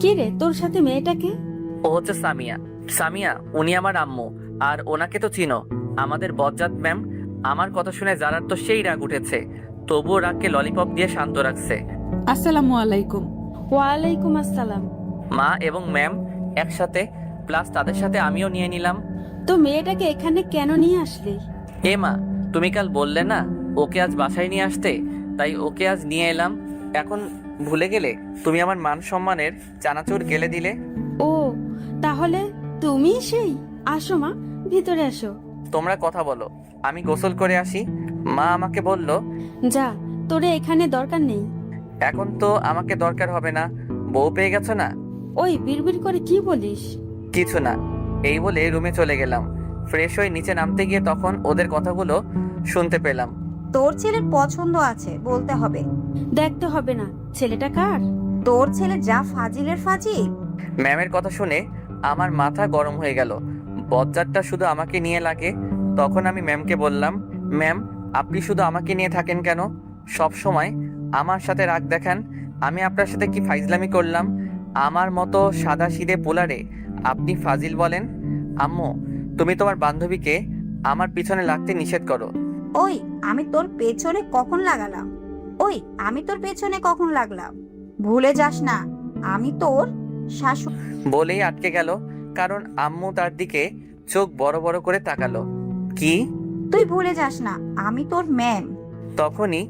কি রে, তোর সাথে মেয়েটাকে? ও হচ্ছে সামিয়া। সামিয়া উনি আমার আম্মু, আর ওনাকে তো চিনো, আমাদের বজ্জাত ম্যাম। আমার কথা শুনে যারার তো সেই রাগ উঠেছে, তবুও রাগকে ললিপপ দিয়ে শান্ত রাখছে। আসসালামু আলাইকুম। ওয়ালাইকুম আসসালাম। মা এবং ম্যাম একসাথে, প্লাস তাদের সাথে আমিও নিয়ে নিলাম। তো মেয়েটাকে এখানে কেন নিয়ে আসলি? এ মা, তুমি কাল বললে না ওকে আজ বাসায় নিয়ে আসতে, তাই ওকে আজ নিয়ে এলাম। এখন ভুলে গেলে? তুমি আমার মান সম্মানের চানাচুর গেলে দিলে। ও, তাহলে তুমি সেই? আসো মা, ভিতরে আসো। তোমরা কথা বলো, আমি গোসল করে আসি। মা আমাকে বলল, যা, তোরে এখানে দরকার নেই। এখন তো আমাকে দরকার হবে না, বউ পেয়ে গেছো না। ওই বিড়বিড় করে কি বলিস? কিছু না, এই বলে রুমে চলে গেলাম। ফ্রেশ হয়ে নিচে নামতে গিয়ে তখন ওদের কথাগুলো শুনতে পেলাম। তোর ছেলের পছন্দ আছে বলতে হবে। দেখতে হবে না, ছেলেটা কার? তোর ছেলে যা ফাজিলের ফাজিল। ম্যামের কথা শুনে আমার মাথা গরম হয়ে গেল। বজ্জাতটা শুধু আমাকে নিয়ে লাগে। তখন আমি ম্যামকে বললাম, ম্যাম আপনি শুধু আমাকে নিয়ে থাকেন কেন? সব সময় আমার সাথে রাগ দেখান। আমি আপনার সাথে কি ফাইজলামি করলাম? আমার মতো সাদা সিধে পোলারে আপনি ফাজিল বলেন? আম্মু, তুমি তোমার বান্ধবীকে আমার পিছনে লাগতে নিষেধ করো। ওই আমি তোর পেছনে কখন লাগালাম? ওই আমি তোর পেছনে কখন লাগলাম? ভুলে যাস না আমি তোর শাশুড়ি। বলেই আটকে গেল, কারণ আম্মু তার দিকে চোখ বড় বড় করে তাকালো। কি? তুই ভুলে যাস না আমি তোর ম্যাম। তখনই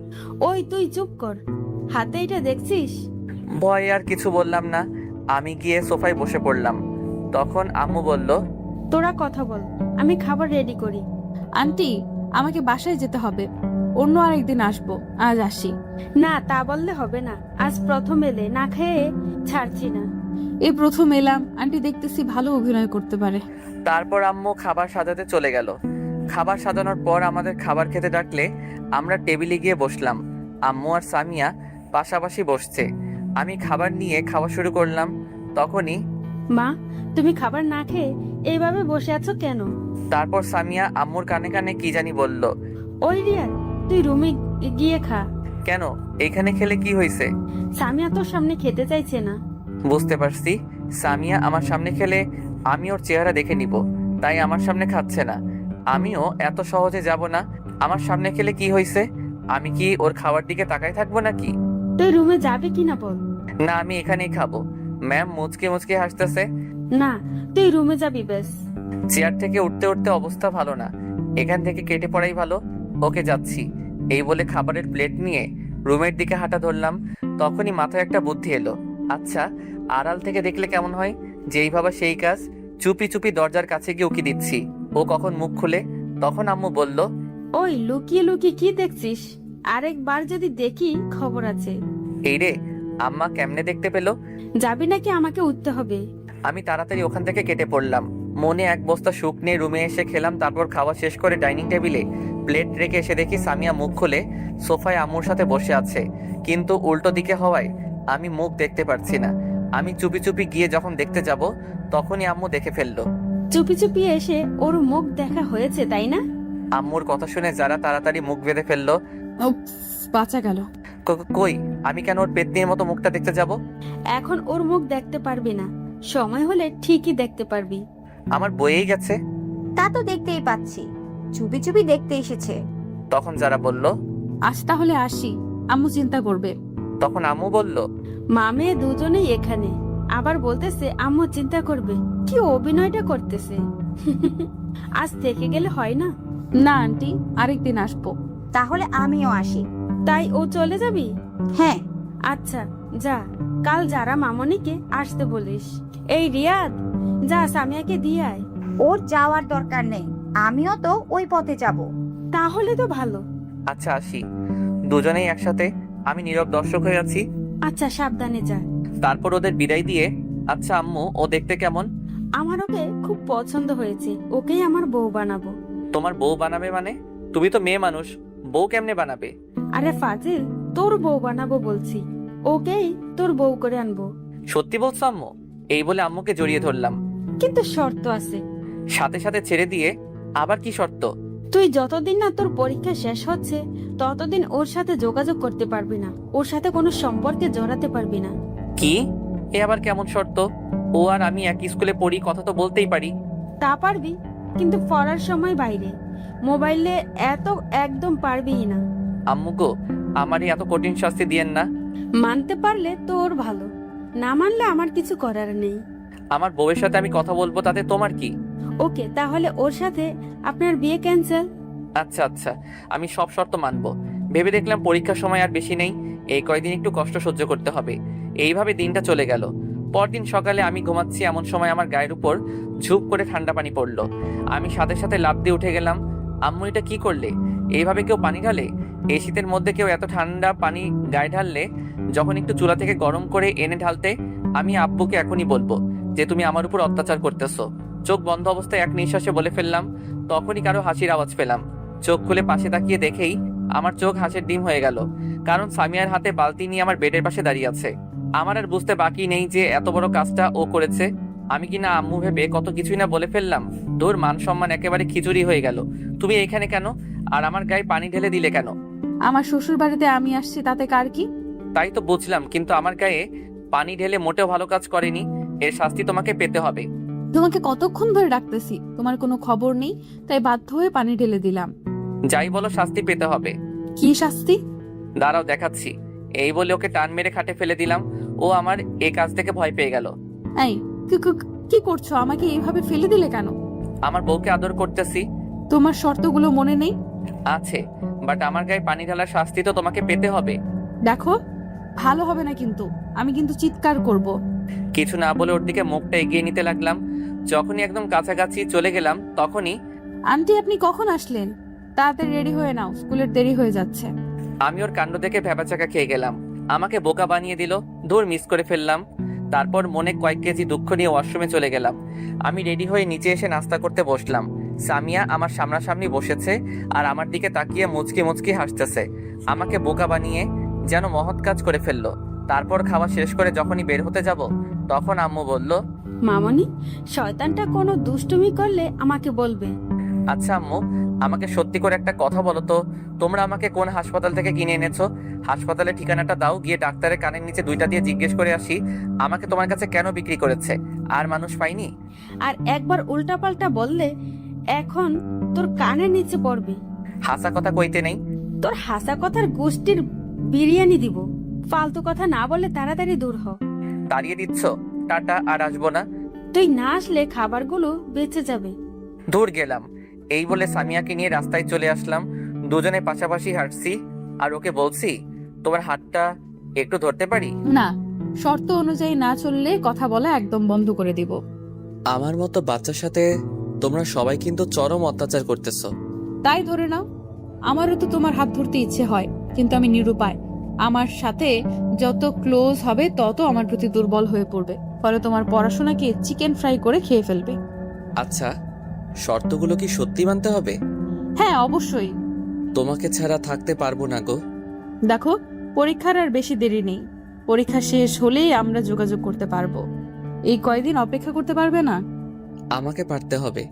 ওই তুই চুপ কর, হাতে এটা দেখছিস? ভয়ে আর কিছু বললাম না, আমি গিয়ে সোফায় বসে পড়লাম। তখন আম্মু বলল, তোরা কথা বল, আমি খাবার রেডি করি। আন্টি, আমাকে বাসায় যেতে হবে, অন্য আরেকদিন আসবো, আজ আসি। না, তা বললে হবে না। আজ প্রথম এলে, না খেয়ে ছাড়ছি না। এই প্রথম এলাম, আন্টি দেখতেছি ভালো অভিনয় করতে পারে। তারপর আম্মু খাবার সাজাতে চলে গেল। খাবার সাজানোর পর আমাদের খাবার খেতে ডাকলে আমরা টেবিলে গিয়ে বসলাম। আম্মু আর সামিয়া পাশাপাশি বসছে। আমি খাবার নিয়ে খাওয়া শুরু করলাম। তখনই মা, তুমি খাবার না খেয়ে এইভাবে বসে আছো কেন? তারপর সামিয়া আম্মুর কানে কানে কি জানি বলল। ওই রিয়া, তুই রুমে গিয়ে খা। কেন, এইখানে খেলে কি হয়েছে? সামিয়া তোর সামনে খেতে চাইছে না। বুঝতে পারছি, সামিয়া আমার সামনে খেলে আমি ওর চেহারা দেখে নিব, তাই আমার সামনে খাচ্ছে না। আমিও এত সহজে যাব না। আমার সামনে খেলে কি হয়েছে? আমি কি ওর খাওয়ার দিকে তাকাই থাকবো নাকি? তুই রুমে যাবে কিনা বল। না, আমি এখানেই খাবো। ম্যাম মুচকে মুচকে হাসতেছে। না, তুই রুমে যাবি বেশ। চেয়ার থেকে উঠতে উঠতে অবস্থা ভালো না, এখান থেকে কেটে পড়াই ভালো। ওকে, যাচ্ছি। এই বলে খাবারের প্লেট নিয়ে রুমের দিকে হাঁটা ধরলাম। তখনই মাথায় একটা বুদ্ধি এলো। আচ্ছা, আড়াল থেকে দেখলে কেমন হয়? যেই ভাবা সেই কাজ। চুপি চুপি দরজার কাছে গিয়ে উকি দিচ্ছি, ও কখন মুখ খুলে। তখন আম্মু বলল, ওই লুকিয়ে লুকিয়ে কি দেখছিস? আরেকবার যদি দেখি খবর আছে। এই রে, আম্মা কেমনে দেখতে পেলো? যাবি নাকি আমাকে উঠতে হবে? আমি তাড়াতাড়ি ওখান থেকে কেটে পড়লাম। মনে এক বস্তা সুখ নিয়ে রুমে এসে খেলাম। তারপর খাওয়া শেষ করে ডাইনিং টেবিলে প্লেট রেখে এসে দেখি সামিয়া মুখ খুলে সোফায় আম্মুর সাথে বসে আছে, কিন্তু উল্টো দিকে হওয়ায় আমি মুখ দেখতে পারছি না। আমি চুপি চুপি গিয়ে যখন দেখতে যাব, তখনই আম্মু দেখে ফেললো। চুপি চুপি এসে ওর মুখ দেখা হয়েছে, তাই না? আম্মুর কথা শুনে যারা তাড়াতাড়ি মুখ বেঁধে ফেললো। উফ, বাঁচা গেল। কই, আমি কেন ওর পেতনির মতো মুখটা দেখতে যাব? এখন ওর মুখ দেখতে পারবি না, সময় হলে ঠিকই দেখতে পারবি। আমার বইয়েই গেছে। তা তো দেখতেই পাচ্ছি, চুপি চুপি দেখতে এসেছে। তখন যারা বলল, আজ তাহলে আসি, আম্মু চিন্তা করবে। তখন আম্মু বলল, মা মেয়ে দুজনেই এখানে, আবার বলতেছে আম্মু চিন্তা করবে। কি অভিনয়টা করতেছে। আজ থেকে গেলে হয় না? না আন্টি, আরেকদিন আসবো। তাহলে আমিও আসি। তাই ও চলে যাবি? হ্যাঁ। আচ্ছা যা, কাল যারা মামনিকে আসতে বলিস। এই রিয়াদ, যা সামিয়াকে দিয়ে আয়। ওর যাওয়ার দরকার নেই, আমিও তো ওই পথে যাব। তাহলে তো ভালো। আচ্ছা আসি। দুজনেই একসাথে। আমি নীরব দর্শক হয়ে আছি। আচ্ছা, সাবধানে যা। তারপর ওদের বিদায় দিয়ে, আচ্ছা আম্মু, ও দেখতে কেমন? আমার ওকে খুব পছন্দ হয়েছে, ওকেই আমার বউ বানাবো। তোমার বউ বানাবে মানে? তুমি তো মেয়ে মানুষ, বউ কেমনে বানাবে? আরে ফাজিল, তোর বউ বানাবো বলছি, ওকেই তোর বউ করে আনবো। সত্যি বলছো আম্মু? এই বলে আম্মুকে জড়িয়ে ধরলাম। কিন্তু শর্ত আছে। সাথে সাথে ছেড়ে দিয়ে আবার কি শর্ত? তুই যতদিন না তোর পরীক্ষা শেষ হচ্ছে ততদিন ওর সাথে যোগাযোগ করতে পারবি না, ওর সাথে কোনো সম্পর্কে জড়াতে পারবি না। কি? এ আবার কেমন শর্ত? ও আর আমি একই স্কুলে পড়ি, কথা তো বলতেই পারি। তা পারবি, কিন্তু পড়ার সময় বাইরে, মোবাইলে এত একদম পারবিই না। আম্মু গো, আমারই এত কঠিন শাস্তি দিয়েন না। মানতে পারলে তোর ভালো, না মানলে আমার কিছু করার নেই। আমার বউয়ের সাথে আমি কথা বলবো, তাতে তোমার কি? ওকে, তাহলে ওর সাথে আপনার বিয়ে ক্যান্সেল। আচ্ছা আচ্ছা, আমি সব শর্ত মানবো। ভেবে দেখলাম পরীক্ষার সময় আর বেশি নেই, এই কয়দিন একটু কষ্ট সহ্য করতে হবে। এইভাবে দিনটা চলে গেল। পরদিন সকালে আমি ঘুমাচ্ছি, এমন সময় আমার গায়ের উপর ঝুপ করে ঠান্ডা পানি পড়লো। আমি সাথে সাথে লাফ দিয়ে উঠে গেলাম। আম্মু, এটা কি করলে? এইভাবে কেউ পানি ঢালে? এই শীতের মধ্যে কেউ এত ঠান্ডা পানি গায়ে ঢাললে? যখন একটু চুলা থেকে গরম করে এনে ঢালতে। আমি আব্বুকে এখনই বলবো যে তুমি আমার উপর অত্যাচার করতেছো। চোখ বন্ধ অবস্থায় এক নিঃশ্বাসে বলে ফেললাম। তখনই কারো হাসির আওয়াজ পেলাম। চোখ খুলে পাশে তাকিয়ে দেখেই আমার চোখ হাসির ডিম হয়ে গেল, কারণ সামিয়ার হাতে বালতি নিয়ে আমার বেডের পাশে দাঁড়িয়ে আছে। আমার আর বুঝতে বাকি নেই যে এত বড় কাজটা ও করেছে। আমি কিনা আম্মু ভেবে কত কিছুই না বলে ফেললাম। তোর মান সম্মান একেবারে খিচুড়ি হয়ে গেল। তুমি এখানে কেন? আর আমার গায়ে পানি ঢেলে দিলে কেন? আমার শ্বশুর বাড়িতে আমি আসছি, তাতে কার কি? তাই তো বুঝলাম, কিন্তু আমার গায়ে পানি ঢেলে মোটেও ভালো কাজ করেনি। এর শাস্তি তোমাকে পেতে হবে। তোমাকে কতক্ষণ ধরে ডাকতেছি, তোমার কোনো খবর নেই, তাই বাধ্য হয়ে পানি ঢেলে দিলাম। যাই বলো, শাস্তি পেতে হবে। কি শাস্তি? দাঁড়াও দেখাচ্ছি। এই বলে ওকে টান মেরে খাটে ফেলে দিলাম। ও আমার এই কাজ থেকে ভয় পেয়ে গেল। এই কি করছো? আমাকে এইভাবে ফেলে দিলে কেন? আমার বউকে আদর করতেছি। তোমার শর্তগুলো মনে নেই? আছে, বাট আমার গায়ে পানি ঢালার শাস্তি তো তোমাকে পেতে হবে। দেখো, ভালো হবে না কিন্তু, আমি কিন্তু চিৎকার করব। কিছু না বলে ওর দিকে মুখটা এগিয়ে নিতে লাগলাম। যখনই একদম কাছাকাছি চলে গেলাম তখনই আন্টি, আপনি কখন আসলেন? তাড়াতাড়ি রেডি হয়ে নাও, স্কুলের দেরি হয়ে যাচ্ছে। আমি ওর কাণ্ড দেখে ভ্যাবাচাকা খেয়ে গেলাম। আমাকে বোকা বানিয়ে দিল। দূর মিস করে ফেললাম। তারপর মনে কয়েক কেজি দুঃখ নিয়ে ওয়াশরুমে চলে গেলাম। আমি রেডি হয়ে নিচে এসে নাস্তা করতে বসলাম। সামিয়া আমার সামনাসামনি বসেছে আর আমার দিকে তাকিয়ে মুচকি মুচকি হাসতেছে। আমাকে বোকা বানিয়ে যেন মহৎ কাজ করে ফেললো। তারপর খাওয়া শেষ করে যখনই বের হতে যাব তখন আম্মু বলল, মামনি, শয়তানটা কোনো দুষ্টুমি করলে আমাকে বলবে। আচ্ছা আম্মু, আমাকে সত্যি করে একটা কথা বলো তো, তোমরা আমাকে কোন হাসপাতাল থেকে কিনে এনেছো? হাসপাতালের ঠিকানাটা দাও, গিয়ে ডাক্তারের কানের নিচে দুইটা দিয়ে জিজ্ঞেস করে আসি আমাকে তোমার কাছে কেন বিক্রি করেছে। আর মানুষ পাইনি। আর একবার উল্টাপাল্টা বললে এখন তোর কানের নিচে পড়বে। হাসা কথা কইতে নেই। তোর হাসা কথার গোষ্ঠীর বিরিয়ানি দিব। ফালতু কথা না বলে তাড়াতাড়ি দূর হ। তাড়িয়ে দিচ্ছ? টাটা, আর আসবো না। তুই না আসলে খাবারগুলো বেঁচে যাবে। দূর গেলাম। এই বলে সামিয়াকে নিয়ে রাস্তায় চলে আসলাম। দুজনে পাশাপাশি হাঁটছি আর ওকে বলছি, তোমার হাতটা একটু ধরতে পারি? না, শর্ত অনুযায়ী না চললে কথা বলা একদম বন্ধ করে দিব। আমার মতো বাচ্চার সাথে তোমরা সবাই কিন্তু চরম অত্যাচার করতেছো। তাই ধরে নাও, আমারও তো তোমার হাত ধরতে ইচ্ছে হয়, কিন্তু আমি নিরুপায়। আমার সাথে যত ক্লোজ হবে তত আমার প্রতি দুর্বল হয়ে পড়বে, ফলে তোমার পড়াশোনাকে চিকেন ফ্রাই করে খেয়ে ফেলবে। আচ্ছা, শর্তগুলো কি সত্যি মানতে হবে? হ্যাঁ, অবশ্যই। তোমাকে ছাড়া থাকতে পারবো না গো। দেখো, পরীক্ষার আর বেশি দেরি নেই। পরীক্ষা শেষ হলেই আমরা যোগাযোগ করতে পারবো। এই কয়দিন অপেক্ষা করতে পারবে না? আমাকে পারতে হবে,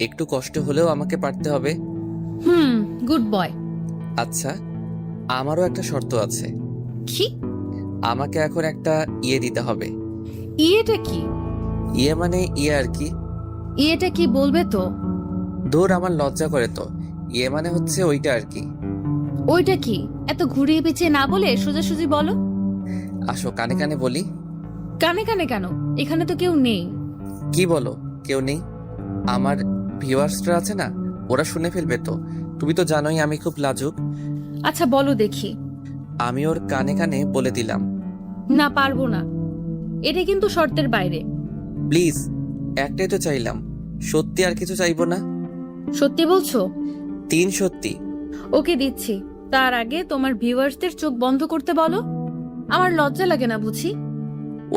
একটু কষ্ট হলেও আমাকে পারতে হবে। Good boy. আচ্ছা, আমারও একটা শর্ত আছে। কি? আমাকে এখন একটা ইয়ে দিতে হবে। ইয়েটা কি? ইয়ে মানে ইয়ে আর কি। ইয়েটা কি বলবে তো? দূর, আমার লজ্জা করে তো। ইয়ে মানে হচ্ছে ওইটা আর কি। ওইটা কি? এত ঘুরিয়ে পেঁচিয়ে না বলে সোজাসুজি বলো। আসো, কানে কানে বলি। কানে কানে কেন? এখানে তো কেউ নেই। কি বলো, কেউ নেই? আমার ভিউয়ার্সরা আছে না, ওরা শুনে ফেলবে তো। তুমি তো জানোই আমি খুব লাজুক। আচ্ছা বলো দেখি। আমি ওর কানে কানে বলে দিলাম। না, পারবো না, এটা কিন্তু শর্তের বাইরে। প্লিজ, একটাই তো চাইলাম, সত্যি আর কিছু চাইবো না। সত্যি বলছো? 3 সত্যি। ওকে, দিচ্ছি। তার আগে তোমার ভিউয়ার্সদের চোখ বন্ধ করতে বলো। আমার লজ্জা লাগে না বুঝি?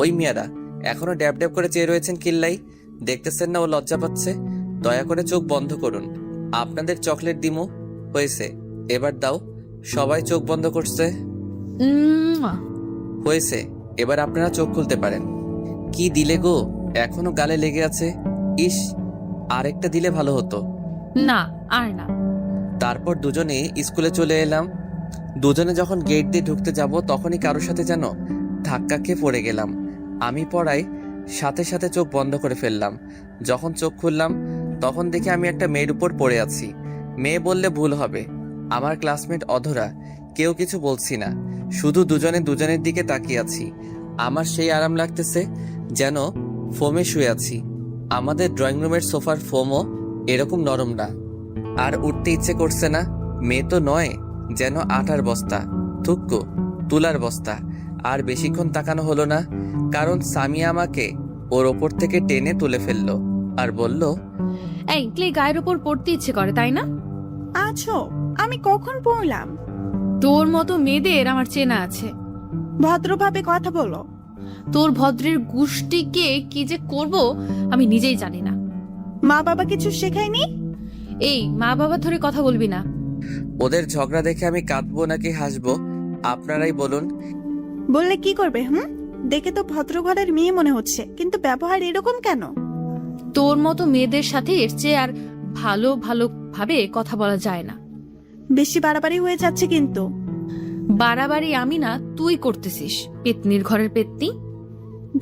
ওই মিয়ারা এখনো ড্যাব ড্যাব করে চেয়ে রয়েছেন কিল্লাই, দেখতেছেন না ও লজ্জা পাচ্ছে? দয়া করে চোখ বন্ধ করুন। আপনাদের চকলেট দিমু। হয়েছে, এবার দাও। সবাই চোখ বন্ধ করছে। হয়েছে, এবার আপনারা চোখ খুলতে পারেন। কি দিলে গো, এখনো গালে লেগে আছে। ইস, আরেকটা দিলে ভালো হতো। না, আর না। তারপর দুজনে স্কুলে চলে এলাম। দুজনে যখন গেট দিয়ে ঢুকতে যাব তখনই কারোর সাথে যেন ধাক্কা খেয়ে পড়ে গেলাম। আমি পড়ায় সাথে সাথে চোখ বন্ধ করে ফেললাম। যখন চোখ খুললাম তখন দেখি আমি একটা মেয়ের উপর পড়ে আছি। মেয়ে বললে ভুল হবে, আমার ক্লাসমেট অধরা। কেউ কিছু বলছি না, শুধু দুজনে দুজনের দিকে তাকিয়ে আছি। আমার সেই আরাম লাগতেছে যেন ফোমে শুয়ে আছি। আমাদের ড্রয়িং রুমের সোফার ফোমও এরকম নরম না। আর উঠতে ইচ্ছে করছে না। মেয়ে তো নয়, যেন আটার বস্তা, থুক্কু তুলার বস্তা। আর বেশিক্ষণ তাকানো হলো না, কারণ সামিয়া আমাকে ওর ওপর থেকে টেনে তুলে ফেললো আর বলল, এই ক্লে গায়ের উপর পড়তে ইচ্ছে করে তাই না? আছো, আমি কখন পড়লাম? তোর মতো মেয়েদের আমার চেনা আছে। ভদ্রভাবে কথা বলো। তোর ভদ্রের গোষ্ঠীকে কি যে করব আমি নিজেই জানি না। মা বাবা কিছু শেখায়নি? এই মা বাবা ধরে কথা বলবি না। ওদের ঝগড়া দেখে আমি কাঁদবো নাকি হাসবো আপনারাই বলুন। বললে কি করবে? দেখে তো ভদ্র ঘরের মেয়ে মনে হচ্ছে, কিন্তু ব্যবহার এরকম কেন? তোর মতো মেয়েদের সাথে এর চেয়ে আর ভালো ভালো ভাবে কথা বলা যায় না। বেশি বাড়াবাড়ি হয়ে যাচ্ছে কিন্তু। বাড়াবাড়ি আমি না, তুই করতেছিস, পেতনির ঘরের পেতনি।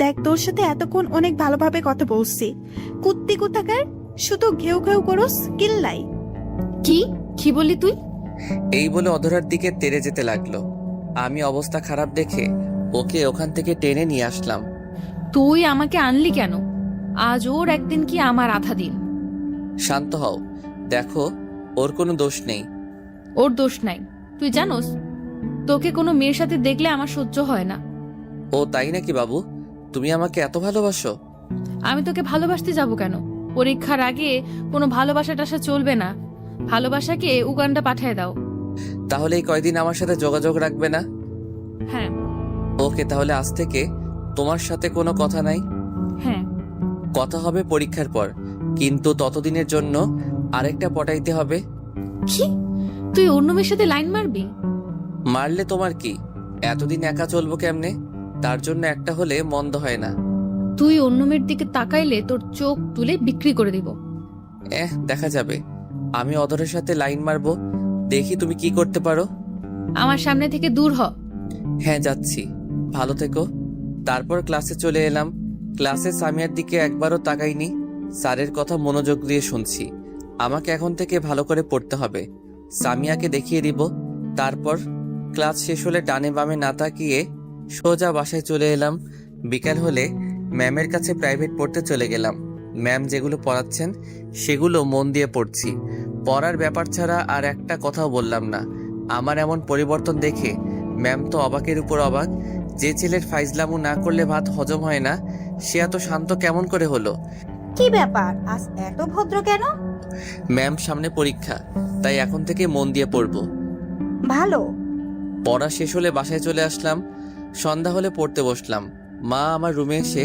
দেখ, তোর সাথে এতক্ষণ অনেক ভালোভাবে কথা বলছি। কুত্তি কোথাকার, শুধু ঘেউ ঘেউ করস কিল্লাই। কি কি বললি তুই? এই বলে অধরার দিকে তেড়ে যেতে লাগলো। আমি অবস্থা খারাপ দেখে ওকে ওখান থেকে টেনে নিয়ে আসলাম। তুই আমাকে আনলি কেন? আজ ওর একদিন কি আমার আধা দিন। শান্ত হও, দেখো ওর কোনো দোষ নেই। ওর দোষ নাই। তুই জানোস, তোকে কোনো মেয়ের সাথে দেখলে আমার সহ্য হয় না। ও তাই নাকি বাবু? তুমি আমাকে এত ভালোবাসো? আমি তোকে ভালোবাসতে যাব কেন? পরীক্ষার আগে কোনো ভালোবাসা টাসা চলবে না। ভালোবাসাকে উগান্ডা পাঠায় দাও। তাহলে এই কয়দিন আমার সাথে যোগাযোগ রাখবে না? হ্যাঁ। ওকে, তাহলে আজ থেকে তোমার সাথে কোনো কথা নাই। হ্যাঁ। কথা হবে পরীক্ষার পর, কিন্তু ততদিনের জন্য আরেকটা পটাইতে হবে। কি? তুই অন্য মেয়ের সাথে লাইন মারবি? মারলে তোমার কি? এতদিন একা চলবো কেমনে? তার জন্য একটা হলে মন্দ হয় না। তুই অন্য মেয়ের দিকে তাকাইলে তোর চোখ তুলে বিক্রি করে দিব। দেখা যাবে। আমি অধরের সাথে লাইন মারবো, দেখি তুমি কি করতে পারো। আমার সামনে থেকে দূর হ। হ্যাঁ, যাচ্ছি, ভালো থেকো। তারপর ক্লাসে চলে এলাম। ক্লাসে সামিয়ার দিকে একবারও তাকাইনি। স্যারের কথা মনোযোগ দিয়ে শুনছি। আমাকে এখন থেকে ভালো করে পড়তে হবে। সামিয়াকে দেখিয়ে দিব। তারপর ক্লাস শেষ হলে ডানে বামে না তাকিয়ে সোজা বাসায় চলে এলাম। বিকাল হলে ম্যামের কাছে প্রাইভেট পড়তে চলে গেলাম। ম্যাম যেগুলো পড়াচ্ছেন সেগুলো মন দিয়ে পড়ছি। পড়ার ব্যাপার ছাড়া আর একটা কথাও বললাম না। আমার এমন পরিবর্তন দেখে ম্যাম তো অবাকের উপর অবাক। যে ছেলের ফাইজলামু না করলে ভাত হজম হয় না, সে এত শান্ত কেমন করে হলো? কি ব্যাপার, আজ এত ভদ্র কেন? ম্যাম, সামনে পরীক্ষা, তাই এখন থেকে মন দিয়ে পড়বো। ভালো। পড়া শেষ হলে বাসায় চলে আসলাম। সন্ধ্যা হলে পড়তে বসলাম। মা আমার রুমে এসে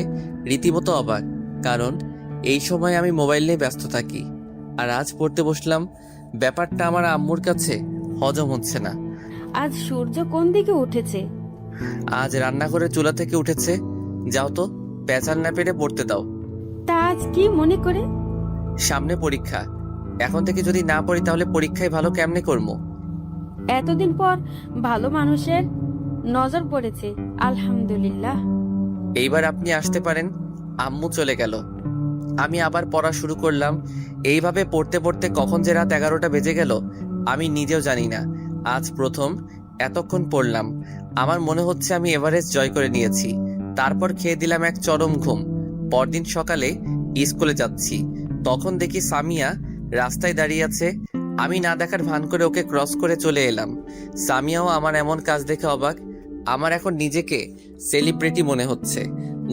রীতিমতো অবাক, কারণ এই সময় আমি মোবাইল নিয়ে ব্যস্ত থাকি। আর আজ পড়তে বসলাম। ব্যাপারটা আমার আম্মুর কাছে হজম হচ্ছে না। আজ সূর্য কোন দিকে উঠেছে? আজ রান্নাঘরের চুলা থেকে উঠেছে। যাও তো, পেঁচাল না পেরে পড়তে দাও। তা আজ কি মনে করে? সামনে পরীক্ষা, এখন থেকে যদি না পড়ি তাহলে পরীক্ষায় ভালো কেমনে করবো? এতদিন পর ভালো মানুষের নজর পড়েছে, আলহামদুলিল্লাহ। এইবার আপনি আসতে পারেন। আম্মু চলে গেল। আমি আবার পড়া শুরু করলাম। এইভাবে পড়তে পড়তে কখন যে রাত 11টা বেজে গেল আমি নিজেও জানি না। আজ প্রথম এতক্ষণ পড়লাম। আমার মনে হচ্ছে আমি এভারেস্ট জয় করে নিয়েছি। তারপর খেয়ে দিলাম এক চরম ঘুম। পরদিন সকালে স্কুলে যাচ্ছি, তখন দেখি সামিয়া রাস্তায় দাঁড়িয়ে আছে। আমি না দেখার ভান করে ওকে ক্রস করে চলে এলাম। সামিয়াও আমার এমন কাজ দেখে অবাক। আমার এখন নিজেকে সেলিব্রিটি মনে হচ্ছে।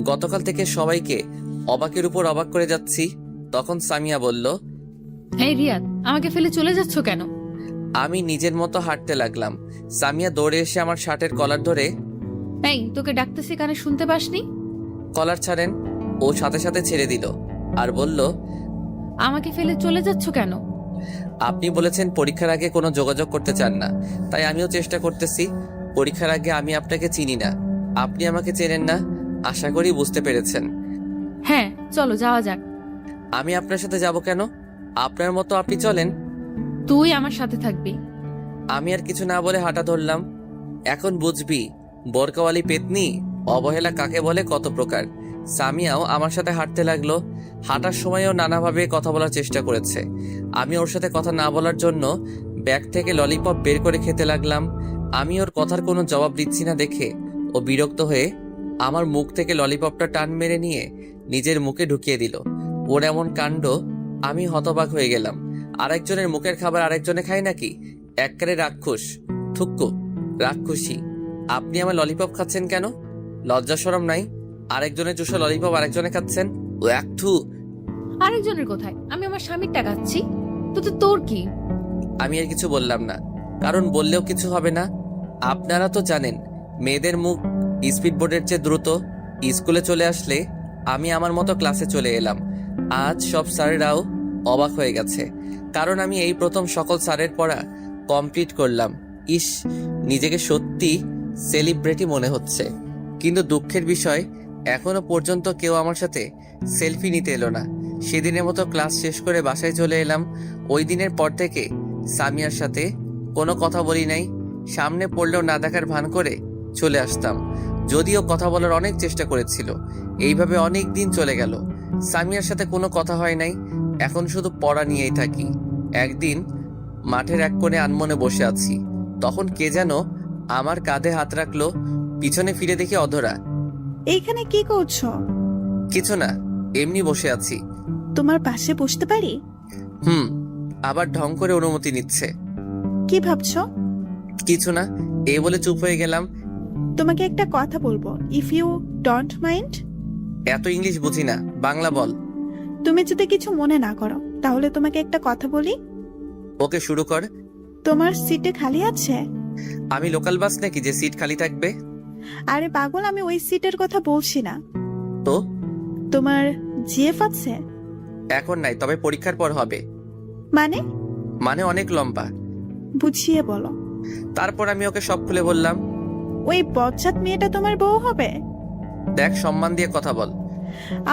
গতকাল থেকে সবাইকে অবাকের উপর অবাক করে যাচ্ছি। তখন সামিয়া বলল, এই রিয়াদ, আমাকে ফেলে চলে যাচ্ছ কেন? আমি নিজের মতো হাঁটতে লাগলাম। সামিয়া দৌড়ে এসে আমার শার্টের কলার ধরে, এই তোকে ডাকতেছি, কানে শুনতে পাসনি? কলার ছাড়েন। ও সাথে সাথে ছেড়ে দিল আর বলল, আমাকে ফেলে চলে যাচ্ছ কেন? আপনি বলেছেন পরীক্ষার আগে কোনো যোগাযোগ করতে চান না, তাই আমিও চেষ্টা করতেছি। পরীক্ষার আগে আমি আপনাকে চিনি না, আপনি আমাকে চেনেন না, আশা করি বুঝতে পেরেছেন। হ্যাঁ, চলো যাওয়া যাক। আমি আপনার সাথে যাব কেন? আপনার মতো আপনি চলেন। তুই আমার সাথে থাকবি। আমি আর কিছু না বলে হাঁটা ধরলাম। এখন বুঝবি বোরকাওয়ালি পেতনি অবহেলা কাকে বলে, কত প্রকার। সামিয়াও আমার সাথে হাঁটতে লাগলো। হাঁটার সময়ও নানাভাবে কথা বলার চেষ্টা করেছে। আমি ওর সাথে কথা না বলার জন্য ব্যাগ থেকে ললিপপ বের করে খেতে লাগলাম। আমি ওর কথার কোনো জবাব দিচ্ছি না দেখে ও বিরক্ত হয়ে আমার মুখ থেকে ললিপপটা টান মেরে নিয়ে নিজের মুখে ঢুকিয়ে দিল। ওর এমন কাণ্ড আমি হতবাক হয়ে গেলাম। আরেকজনের মুখের খাবার আরেকজনে খায় নাকি? এককারে রাক্ষস, থুক্কু, রাক্ষসী। আপনি আমার ললিপপ খাচ্ছেন কেন? লজ্জা শরম নাই? আরেকজনের চুষা ললিপপ আরেকজনে খাচ্ছেন। ও একটু। আরেকজনের কোথায়? আমি আমার স্বামীর টাকা খাচ্ছি, তো তোর কি? আমি আর কিছু বললাম না, কারণ বললেও কিছু হবে না। আপনারা তো জানেন মেয়েদের মুখ স্পিড বোর্ডের চেয়ে দ্রুত। স্কুলে চলে আসলে আমি আমার মতো ক্লাসে চলে এলাম। আজ সব স্যারেরাও অবাক হয়ে গেছে, কারণ আমি এই প্রথম সকল স্যারের পড়া কমপ্লিট করলাম। ইস, নিজেকে সত্যি সেলিব্রিটি মনে হচ্ছে। কিন্তু দুঃখের বিষয়, এখনো পর্যন্ত কেউ আমার সাথে সেলফি নিতে এলো না। সেদিনের মতো ক্লাস শেষ করে বাসায় চলে এলাম। ওই দিনের পর থেকে সামিয়ার সাথে কোনো কথা বলি নাই। সামনে পড়লেও না দেখার ভান করে চলে আসতাম, যদিও কথা বলার অনেক চেষ্টা করেছিল। এইভাবে অনেক দিন চলে গেল, সামিয়ার সাথে কোনো কথা হয় নাই। এখন শুধু পড়া নিয়েই থাকি। একদিন মাঠের এক কোণে আনমনে বসে আছি, তখন কে যেন আমার কাঁধে হাত রাখলো। পিছনে ফিরে দেখি অধরা। এইখানে কি করছো? কিছু না, এমনি বসে আছি। তোমার পাশে বসতে পারি? আবার ঢং করে অনুমতি নিচ্ছে। কি ভাবছো? কিছু না, এই বলে চুপ হয়ে গেলাম। তোমাকে একটা কথা বলবো, ইফ ইউ ডোন্ট মাইন্ড। এত ইংলিশ বুঝি না, বাংলা বল। তুমি যদি কিছু মনে না করো তাহলে তোমাকে একটা কথা বলি। ওকে, শুরু কর। তোমার সিটে খালি আছে? আমি লোকাল বাস নাকি যে সিট খালি থাকবে? আরে পাগল, আমি ওই সিটের কথা বলছি না। তো তোমার জিএফ আছে? এখন নাই, তবে পরীক্ষার পর হবে। মানে অনেক লম্বা। বুঝিয়ে বলো। তারপর আমি ওকে সব খুলে বললাম। ওই বজ্জাত মেয়েটা তোমার বউ হবে? দেখ, সম্মান দিয়ে কথা বল।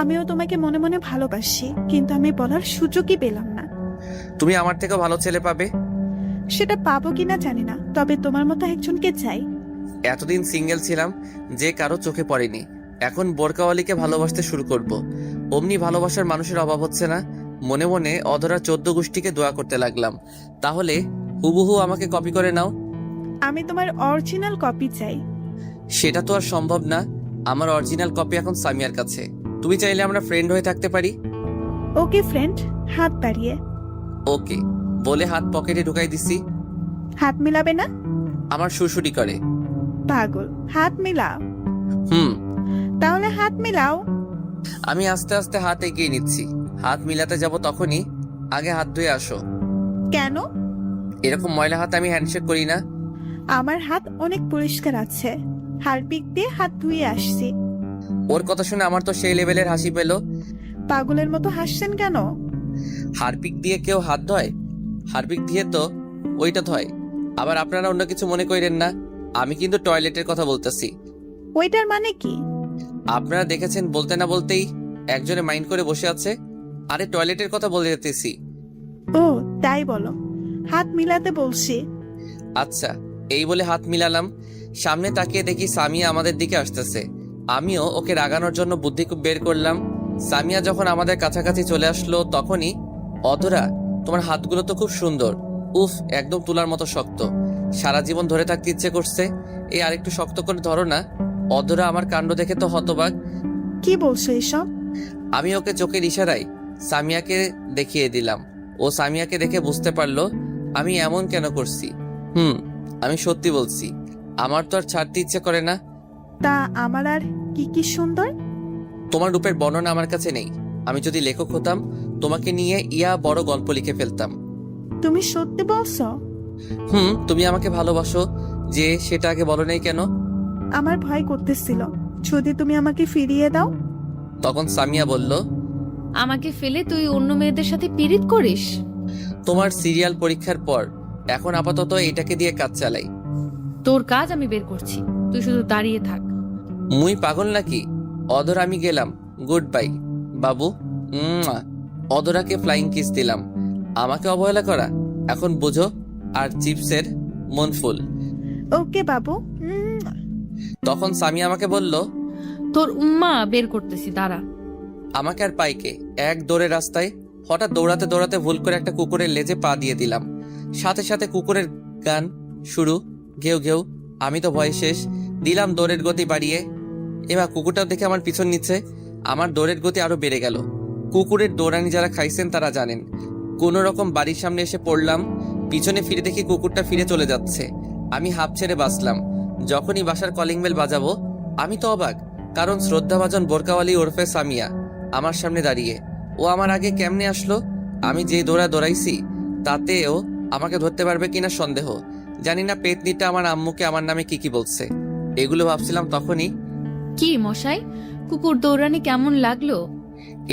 আমিও তোমাকে মনে মনে ভালোবাসি, কিন্তু আমি বলার সুযোগই পেলাম না। তুমি আমার থেকেও ভালো ছেলে পাবে। সেটা পাবো কিনা জানি না, তবে তোমার মতো একজনকে চাই। এতদিন সিঙ্গেল ছিলাম, যে কারো চোখে পড়েনি। এখন বোরকাওয়ালিকে ভালোবাসতে শুরু করব। অমনি ভালোবাসার মানুষের অভাব হচ্ছে না। মনে মনে অধরা 14 গোষ্ঠীকে দোয়া করতে লাগলাম, তাহলে হুবহু আমাকে কপি করে নাও। আমি তোমার অরিজিনাল কপি চাই। সেটা তো আর সম্ভব না। আমার অরিজিনাল কপি এখন সামিয়ার কাছে। তুমি চাইলে আমরা ফ্রেন্ড হয়ে থাকতে পারি। ওকে ফ্রেন্ড, হাত বাড়িয়ে। ওকে বলে হাত পকেটে ঢুকাই দিছি। হাত মিলাবে না? আমার সুরসুরি করে। পাগল, হাত মিলাও। হুম, তাহলে হাত মিলাও। আমি আস্তে আস্তে হাত এগিয়ে নিচ্ছি। হাত মিলাতে যাব তখনই, আগে হাত ধুয়ে আসো। কেন? এরকম ময়লা হাত আমি হ্যান্ডশেক করি না। আমার হাত অনেক পরিষ্কার আছে, হারপিক দিয়ে হাত ধুয়ে আসছি। ওর কথা শুনে আমার তো সেই লেভেলের হাসি পেল। পাগলের মতো হাসছেন কেন? হারপিক দিয়ে কেউ হাত ধয়? হারপিক দিয়ে তো ওইটা ধয়। আবার আপনারা অন্য কিছু মনে করেন না, আমি কিন্তু টয়লেটের কথা বলতেছি। ওইটার মানে কি? আপনারা দেখেছেন বলতে না বলতেই একজনে মাইন্ড করে বসে আছে। আরে টয়লেটের কথা বলে যেতেছি। ও তাই বলো, হাত মিলাতে বলছি। আচ্ছা, এই বলে হাত মিলালাম। সামনে তাকিয়ে দেখি সামিয়া আমাদের দিকে আসতেছে। আমিও ওকে রাগানোর জন্য বুদ্ধি বের করলাম। সামিয়া যখন আমাদের কাছাকাছি চলে আসলো তখনই, অধরা তোমার হাতগুলো তো খুব সুন্দর, উফ একদম তুলার মতো শক্ত, সারা জীবন ধরে থাকতে ইচ্ছে করছে, এই আরেকটু শক্ত করে ধরো না। অধরা আমার কাণ্ড দেখে তো হতবাক। কি বলছো এসব? আমি ওকে চোখের ইশারায় সামিয়াকে দেখিয়ে দিলাম। ও সামিয়াকে দেখে বুঝতে পারলো আমি এমন কেন করছি। আমি সত্যি বলছি, আমার তো আর ছাড়তে ইচ্ছে করে না। তা আমার আর কি কি সুন্দর? তোমার রূপের বর্ণনা আমার কাছে নেই। আমি যদি লেখক হতাম, তোমাকে নিয়ে বড় গল্প লিখে ফেলতাম। তুমি সত্যি বলছো? তুমি আমাকে ভালোবাসো যে, সেটা আগে বলো নাই কেন? আমার ভয় করতেছিল, যদি তুমি আমাকে ফিরিয়ে দাও। তখন সামিয়া বলল, আমাকে ফেলে তুই অন্য মেয়েদের সাথে পীড়িত করিস? তোমার সিরিয়াল পরীক্ষার পর এখন আপাতত এটাকে দিয়ে কাজ চালাই। তোর কাজ আমি বের করছি, তুই শুধু দাঁড়িয়ে থাক। মুই পাগল নাকি? অধর আমি গেলাম, গুড বাই বাবু। অধরাকে ফ্লাইং কিস দিলাম। আমাকে অবহেলা করা এখন বুঝো, আর চিপসের মন ফুল। ওকে বাবু। তখন স্বামী আমাকে বলল, তোর উম্মা বের করতেছি, দাঁড়া। আমাকে আর পাইকে এক দৌড়ে রাস্তায় হঠাৎ দৌড়াতে দৌড়াতে ভুল করে একটা কুকুরের লেজে পা দিয়ে দিলাম। সাথে সাথে কুকুরের গান শুরু, ঘেউ ঘেউ। আমি তো ভয়ে শেষ, দিলাম দৌড়ের গতি বাড়িয়ে। এবার কুকুরটাও দেখে আমার পিছন নিচ্ছে, আমার দৌড়ের গতি আরো বেড়ে গেল। কুকুরের দৌড়ানি যারা খাইছেন তারা জানেন। কোনো রকম বাড়ির সামনে এসে পড়লাম, পিছনে ফিরে দেখি কুকুরটা ফিরে চলে যাচ্ছে। আমি হাঁপ ছেড়ে বাঁচলাম। যখনই বাসার কলিং বেল বাজাবো আমি তো অবাক, কারণ শ্রদ্ধাভাজন বোরকাওয়ালি ওরফে সামিয়া আমার সামনে দাঁড়িয়ে। ও আমার আগে কেমনে আসলো? আমি যে দৌড়াইছি তাতেও আমাকে ধরতে পারবে কিনা সন্দেহ। জানি না পেতনিটা আমার আম্মুকে আমার নামে কি বলছে। এগুলো ভাবছিলাম তখনই। কি মশাই, কুকুর দৌড়ানি কেমন লাগলো?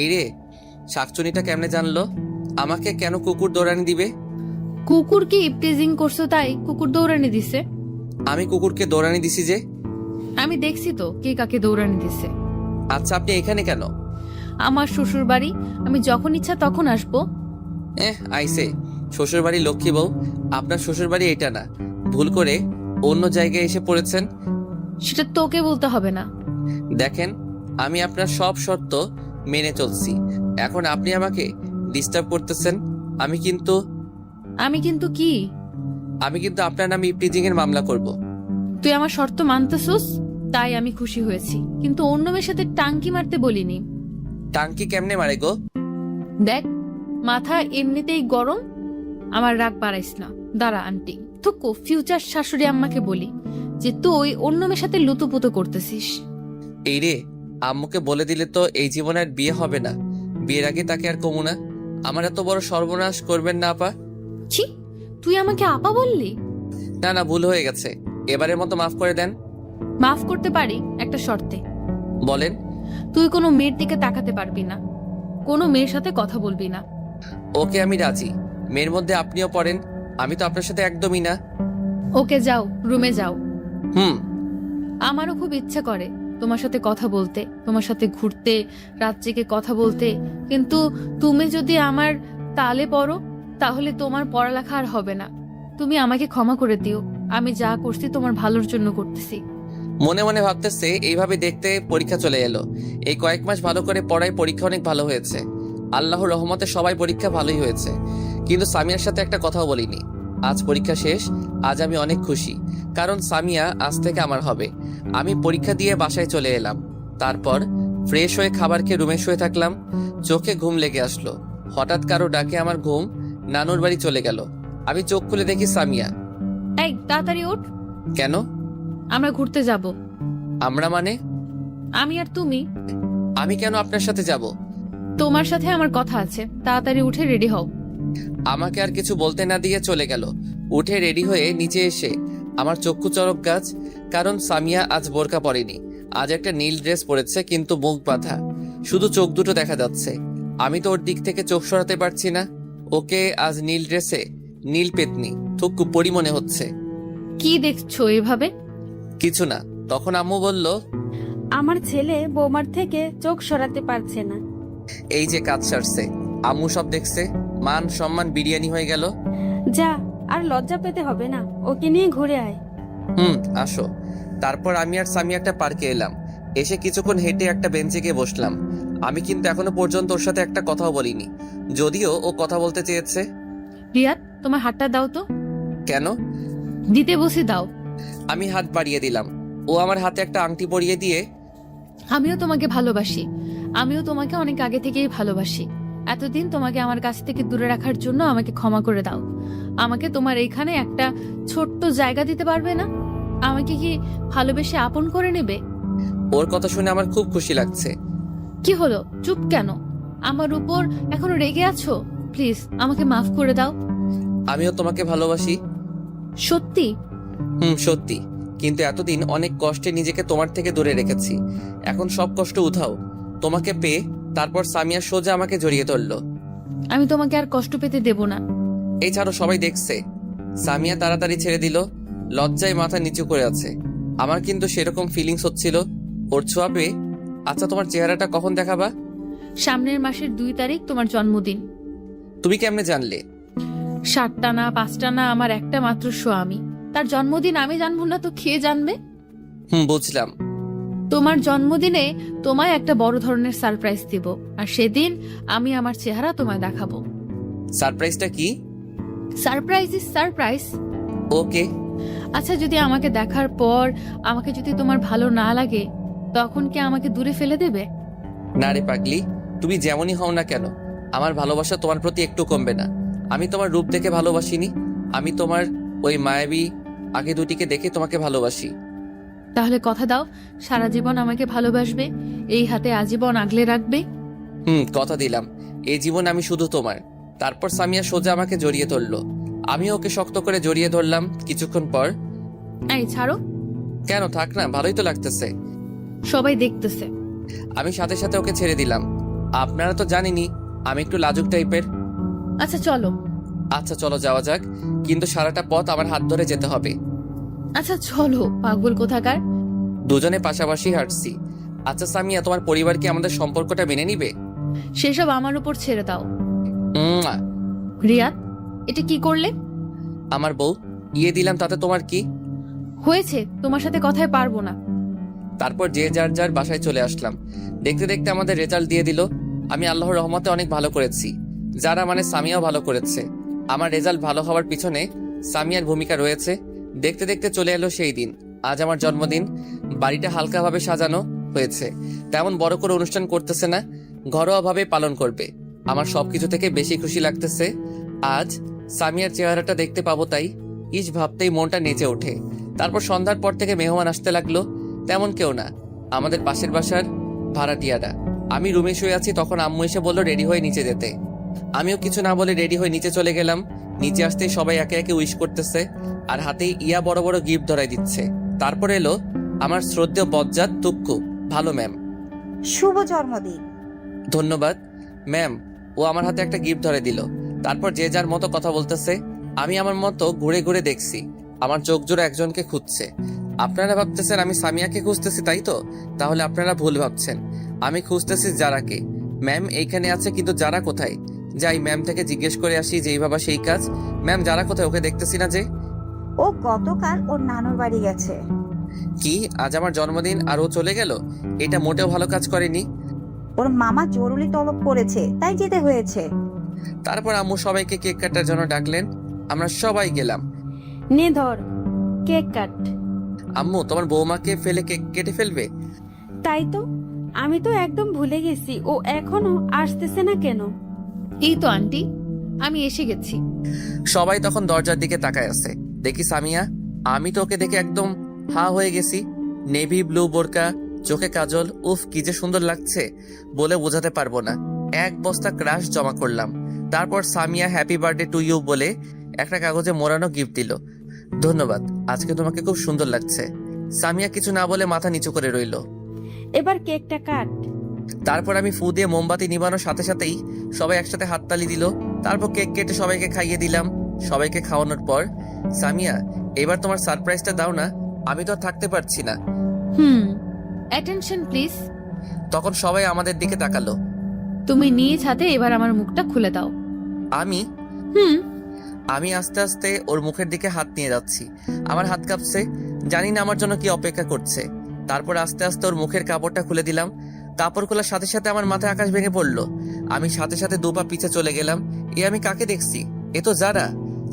এই রে, শাকচুনিটা কেমনে জানলো আমাকে কেন কুকুর দৌড়ানি দিবে? কুকুর কি ইপটিজিং করছো তাই কুকুর দৌড়ানি দিছে? আমি কুকুরকে দৌড়ানি দিছি যে? আমি দেখছি তো কে কাকে দৌড়ানি দিছে। আচ্ছা, আপনি এখানে কেন? আমার শ্বশুর বাড়ি, আমি যখন ইচ্ছা তখন আসবো। আইসে শ্বশুর বাড়ি লক্ষ্মী বউ। আপনার শ্বশুর বাড়ি এটা না, ভুল করে অন্য জায়গায় এসে পড়েছেন। সেটা তোকে বলতে হবে না। দেখেন, আমি আপনার সব শর্ত মেনে চলছি, এখন আপনি আমাকে ডিস্টার্ব করতেছেন। আমি কিন্তু কি? আমি কিন্তু আপনার নামে ইপটিজিং এর মামলা করব। তুই আমার শর্ত মানতেছস তাই আমি খুশি হয়েছি, কিন্তু অন্য মেয়ের সাথে টাঙ্কি মারতে বলিনি। টাঙ্কি কেমনে মারে গো? দেখ, মাথা এমনিতেই গরম, আমার রাগ বাড়াইস না। দাঁড়া আন্টি, থুকু ফিউচার শাশুড়ি আম্মাকে বলি যে তুই অন্য মেয়ের সাথে লুতুপুতু করতেছিস। এই রে, আম্মুকে বলে দিলে তো এই জীবনে আর বিয়ে হবে না। বিয়ের আগে তাকে আর কমু না। আমার এত বড় সর্বনাশ করবেন না আপা। ছি, তুই আমাকে আপা বললি? না, ভুল হয়ে গেছে, এবারের মতো মাফ করে দেন। মাফ করতে পারি একটা শর্তে। বলেন। তুই কোনো মেয়ের দিকে তাকাতে পারবি না, কোনো মেয়ের সাথে কথা বলবি না। ওকে, আমি রাজি। মেয়ের মধ্যে আপনিও পড়েন, আমি তো আপনার সাথে একদমই না। ওকে, যাও, রুমে যাও। হুম। আমারও খুব ইচ্ছে করে তোমার সাথে কথা বলতে, তোমার সাথে ঘুরতে, রাত জেগে কথা বলতে, কিন্তু তুমি যদি আমার তালে পড়ো তাহলে তোমার পড়ালেখা আর হবে না। তুমি আমাকে ক্ষমা করে দিও, আমি যা করছি তোমার ভালোর জন্য করতেছি। মনে মনে ভাবতেছে এইভাবে দেখতে পরীক্ষা চলে এলো। এই কয়েক মাস ভালো করে পড়ায় পরীক্ষা অনেক ভালো হয়েছে। আল্লাহর রহমতে সবাই পরীক্ষা ভালোই হয়েছে, কিন্তু সামিয়ার সাথে একটা কথাও বলিনি। আজ পরীক্ষা শেষ, আজ আমি অনেক খুশি, কারণ সামিয়া আজ থেকে আমার হবে। আমি পরীক্ষা দিয়ে বাসায় চলে এলাম, তারপর ফ্রেশ হয়ে খাবার খেয়ে রুমে শুয়ে থাকলাম। চোখে ঘুম লেগে আসলো, হঠাৎ কারো ডাকে আমার ঘুম নানুর বাড়ি চলে গেল। আমি চোখ খুলে দেখি সামিয়া। এই তাড়াতাড়ি ওঠ। কেন? আমরা ঘুরতে যাব। আমরা মানে? আমি আর তুমি। আমি কেন আপনার সাথে যাব? তোমার সাথে আমার কথা আছে, তাড়াতাড়ি উঠে রেডি হও। আমাকে আর কিছু বলতে না দিয়ে চলে গেল। উঠে রেডি হয়ে নিচে এসে আমার চক্ষু চরক গাছ, কারণ সামিয়া আজ বোরকা পরেনি। আজ একটা নীল ড্রেস পরেছে, কিন্তু মুখ বাঁধা, শুধু চোখ দুটো দেখা যাচ্ছে। আমি তো ওর দিক থেকে চোখ সরাতে পারছি না। ওকে আজ নীল ড্রেসে নীল পেতনি থুকু পরি মনে হচ্ছে। কি দেখছো এভাবে? কিছু না। তখন আম্মু বলল, আমার ছেলে বৌমার থেকে চোখ সরাতে পারছে না। এই যে কাজ সারছে, আম্মু সব দেখছে, মান সম্মান বিরিয়ানি হয়ে গেল। যা, আর লজ্জা পেতে হবে না, ওকে নিয়ে ঘুরে আয়। আসো। তারপর আমি আর সামি একটা পার্কে এলাম। এসে কিছুক্ষণ হেঁটে একটা বেঞ্চে গিয়ে বসলাম। আমি কিন্তু এখনো পর্যন্ত ওর সাথে একটা কথাও বলিনি, যদিও ও কথা বলতে চেয়েছে। রিয়াদ, তোমার হাতটা দাও তো। কেন? দিতে বসে দাও। আমি হাত বাড়িয়ে দিলাম। ও আমার হাতে একটা আংটি পরিয়ে দিয়ে, আমিও তোমাকে ভালোবাসি, আমিও তোমাকে অনেক আগে থেকেই ভালোবাসি। এতদিন তোমাকে আমার কাছ থেকে দূরে রাখার জন্য আমাকে ক্ষমা করে দাও। আমাকে তোমার এইখানে একটা ছোট্ট জায়গা দিতে পারবে না? আমাকে কি ভালোবেসে আপন করে নেবে? ওর কথা শুনে আমার খুব খুশি লাগছে। কি হলো, চুপ কেন? আমার উপর এখনো রেগে আছো? প্লিজ আমাকে মাফ করে দাও। আমিও তোমাকে ভালোবাসি। সত্যি? সত্যি। কিন্তু এতদিন অনেক কষ্টে নিজেকে তোমার থেকে দূরে রেখেছি, এখন সব কষ্ট উঠাও। তোমাকে পেয়ে তারপর সামিয়া সোজা আমাকে জড়িয়ে ধরলো। আমি তোমাকে আর কষ্ট পেতে দেব না। এই ছাড়ো, সবাই দেখছে। সামিয়া তাড়াতাড়ি ছেড়ে দিল, লজ্জায় মাথা নিচু করে আছে। আমার কিন্তু সেরকম ফিলিংস হচ্ছিল ওর ছোঁয়া পেয়ে। আচ্ছা, তোমার চেহারাটা কখন দেখাবা? সামনের মাসের 2 তারিখ তোমার জন্মদিন। তুমি কেমনে জানলে? 7টা না 5টা না, আমার একটা মাত্র স্বামী, তার জন্মদিন আমি জানবো না তো কে জানবে? বুঝলাম। তোমার জন্মদিনে তোমায় একটা বড় ধরনের সারপ্রাইজ দিব, আর সেদিন আমি আমার চেহারা তোমায় দেখাবো। সারপ্রাইজটা কি? Surprise is surprise. ওকে। আচ্ছা, যদি আমাকে দেখার পর আমাকে যদি তোমার ভালো না লাগে, তখন কি আমাকে দূরে ফেলে দেবে? না রে পাগলি, তুমি যেমনই হও না কেন, আমার ভালোবাসা তোমার প্রতি একটু কমবে না। আমি তোমার রূপ দেখে ভালোবাসিনি, আমি তোমার ওই মায়াবী আগে দুটিকে দেখে তোমাকে ভালোবাসি। তাহলে কথা দাও, সারা জীবন আমাকে ভালোবাসবে, এই হাতে আজীবন আগলে রাখবে। কথা দিলাম, এই জীবন আমি শুধু তোমার। তারপর সামিয়া সোজা আমাকে জড়িয়ে ধরলো, আমি ওকে শক্ত করে জড়িয়ে ধরলাম। কিছুক্ষণ পর, এই ছাড়ো। কেন, থাক না, ভালোই তো লাগতেছে। সবাই দেখতেছে। আমি সাথে সাথে ওকে ছেড়ে দিলাম। আপনারা তো জানেনই আমি একটু লাজুক টাইপের। আচ্ছা চলো। আচ্ছা চলো, যাওয়া যাক, কিন্তু সারাটা পথ আমার হাত ধরে যেতে হবে। আচ্ছা চলো, পাগল কোথাকার। দুজনে পাশাপাশি হাঁটছি। আচ্ছা সামিয়া, তোমার পরিবার কি আমাদের সম্পর্কটা মেনে নিবে? সেসব আমার উপর ছেড়ে দাও। উম্মা। রিয়াদ, এটা কি করলে? আমার বউ দিলাম, তাতে তোমার কি হয়েছে? তোমার সাথে কথায় পারবো না। তারপর যে যার যার বাসায় চলে আসলাম। দেখতে দেখতে আমাদের রেজাল্ট দিয়ে দিল। আমি আল্লাহর রহমতে অনেক ভালো করেছি, যারা মানে সামিয়াও ভালো করেছে। আমার রেজাল্ট ভালো হওয়ার পিছনে সামিয়ার ভূমিকা রয়েছে। দেখতে দেখতে চলে এলো সেই দিন। আজ আমার জন্মদিন। বাড়িটা হালকাভাবে সাজানো হয়েছে, তেমন বড় করে অনুষ্ঠান করতেছে না, ঘরোয়াভাবে পালন করবে। আমার সবকিছু থেকে বেশি খুশি লাগতেছে আজ সামিয়ার চেহারাটা দেখতে পাবো, তাই ইস ভাবতেই মনটা নেচে ওঠে। তারপর সন্ধ্যার পর থেকে মেহমান আসতে লাগলো। তেমন কেউ না, আমাদের পাশের বাসার ভাড়াটিয়ারা। আমি রুমে শুয়ে আছি, তখন আম্মু এসে বললো রেডি হয়ে নিচে যেতে। আমিও কিছু না বলে রেডি হয়ে নিচে চলে গেলাম। নিচে আসতেই সবাই একে একে উইশ করতেছে, আর হাতেই ইয়া বড় বড় গিফট ধরাই দিচ্ছে। তারপর এলো আমার শ্রদ্ধেয় বজ্জাত তুক্কু। ভালো ম্যাম। শুভ জন্মদিন। ধন্যবাদ ম্যাম। ও আমার হাতে একটা গিফট ধরে দিল। তারপর যে যার মতো কথা বলতেছে। আমি আমার মতো ঘুরে ঘুরে দেখছি, আমার চোখ জোড়া একজনকে খুঁজছে। আপনারা ভাবতেছেন আমি সামিয়াকে খুঁজতেছি, তাই তো? তাহলে আপনারা ভুল ভাবছেন, আমি খুঁজতেছি যারাকে। ম্যাম এইখানে আছে, কিন্তু যারা কোথায়? যাই ম্যাম থেকে জিজ্ঞেস করে আসি, যেই ভাবা সেই কাজ। ম্যাম যারা কোথায়? ওকে দেখতেছি না যে। ও গতকাল ওর নানুর বাড়ি গেছে। কি, আজ আমার জন্মদিন আর ও চলে গেল? এটা মোটেও ভালো কাজ করেনি। ওর মামা জরুরি তলব করেছে, তাই যেতে হয়েছে। তারপর আম্মু সবাইকে কেক কাটার জন্য ডাকলেন। আমরা সবাই গেলাম। নে ধর, কেক কাট। আম্মু, তোমার বৌমাকে ফেলে কেক কেটে ফেলবে? তাই তো, আমি তো একদম ভুলে গেছি, ও এখনো আসতেছে না কেন? এই তো আন্টি, আমি এসে গেছি। সবাই তখন দরজার দিকে তাকায় আছে। দেখি সামিয়া। আমি তো ওকে দেখে একদম হা হয়ে গেছি। নেভি ব্লু বোরকা, চোখে কাজল, উফ কি যে সুন্দর লাগছে, বলে বোঝাতে পারবো না। এক বস্তা ক্রাশ জমা করলাম। তারপর Samia happy birthday to you বলে একটা কাগজে মোড়ানো গিফট দিল। ধন্যবাদ, আজকে তোমাকে খুব সুন্দর লাগছে। সামিয়া কিছু না বলে মাথা নিচু করে রইল। এবার কেকটা কাট। তারপর আমি ফু দিয়ে মোমবাতি নিবানোর সাথে সাথেই সবাই একসাথে হাততালি দিল। তারপর কেক কেটে সবাইকে খাইয়ে দিলাম। সবাইকে খাওয়ানোর পর, সামিয়া এবার তোমার সারপ্রাইজটা দাও না, আমি তো আর থাকতে পারছি না। Attention please. তখন সবাই আমাদের দিকে তাকালো। তুমি নিজ হাতে এবার আমার মুখটা খুলে দাও। আমি আস্তে আস্তে ওর মুখের দিকে হাত নিয়ে যাচ্ছি। আমার হাত কাঁপছে, জানি না আমার জন্য কি অপেক্ষা করছে। তারপর আস্তে আস্তে ওর মুখের কাপড়টা খুলে দিলাম। কাপড় খোলার সাথে সাথে আমার মাথায় আকাশ ভেঙে পড়লো। আমি সাথে সাথে 2 পা পিছে চলে গেলাম। আমি কাকে দেখছি? এ তো যারা।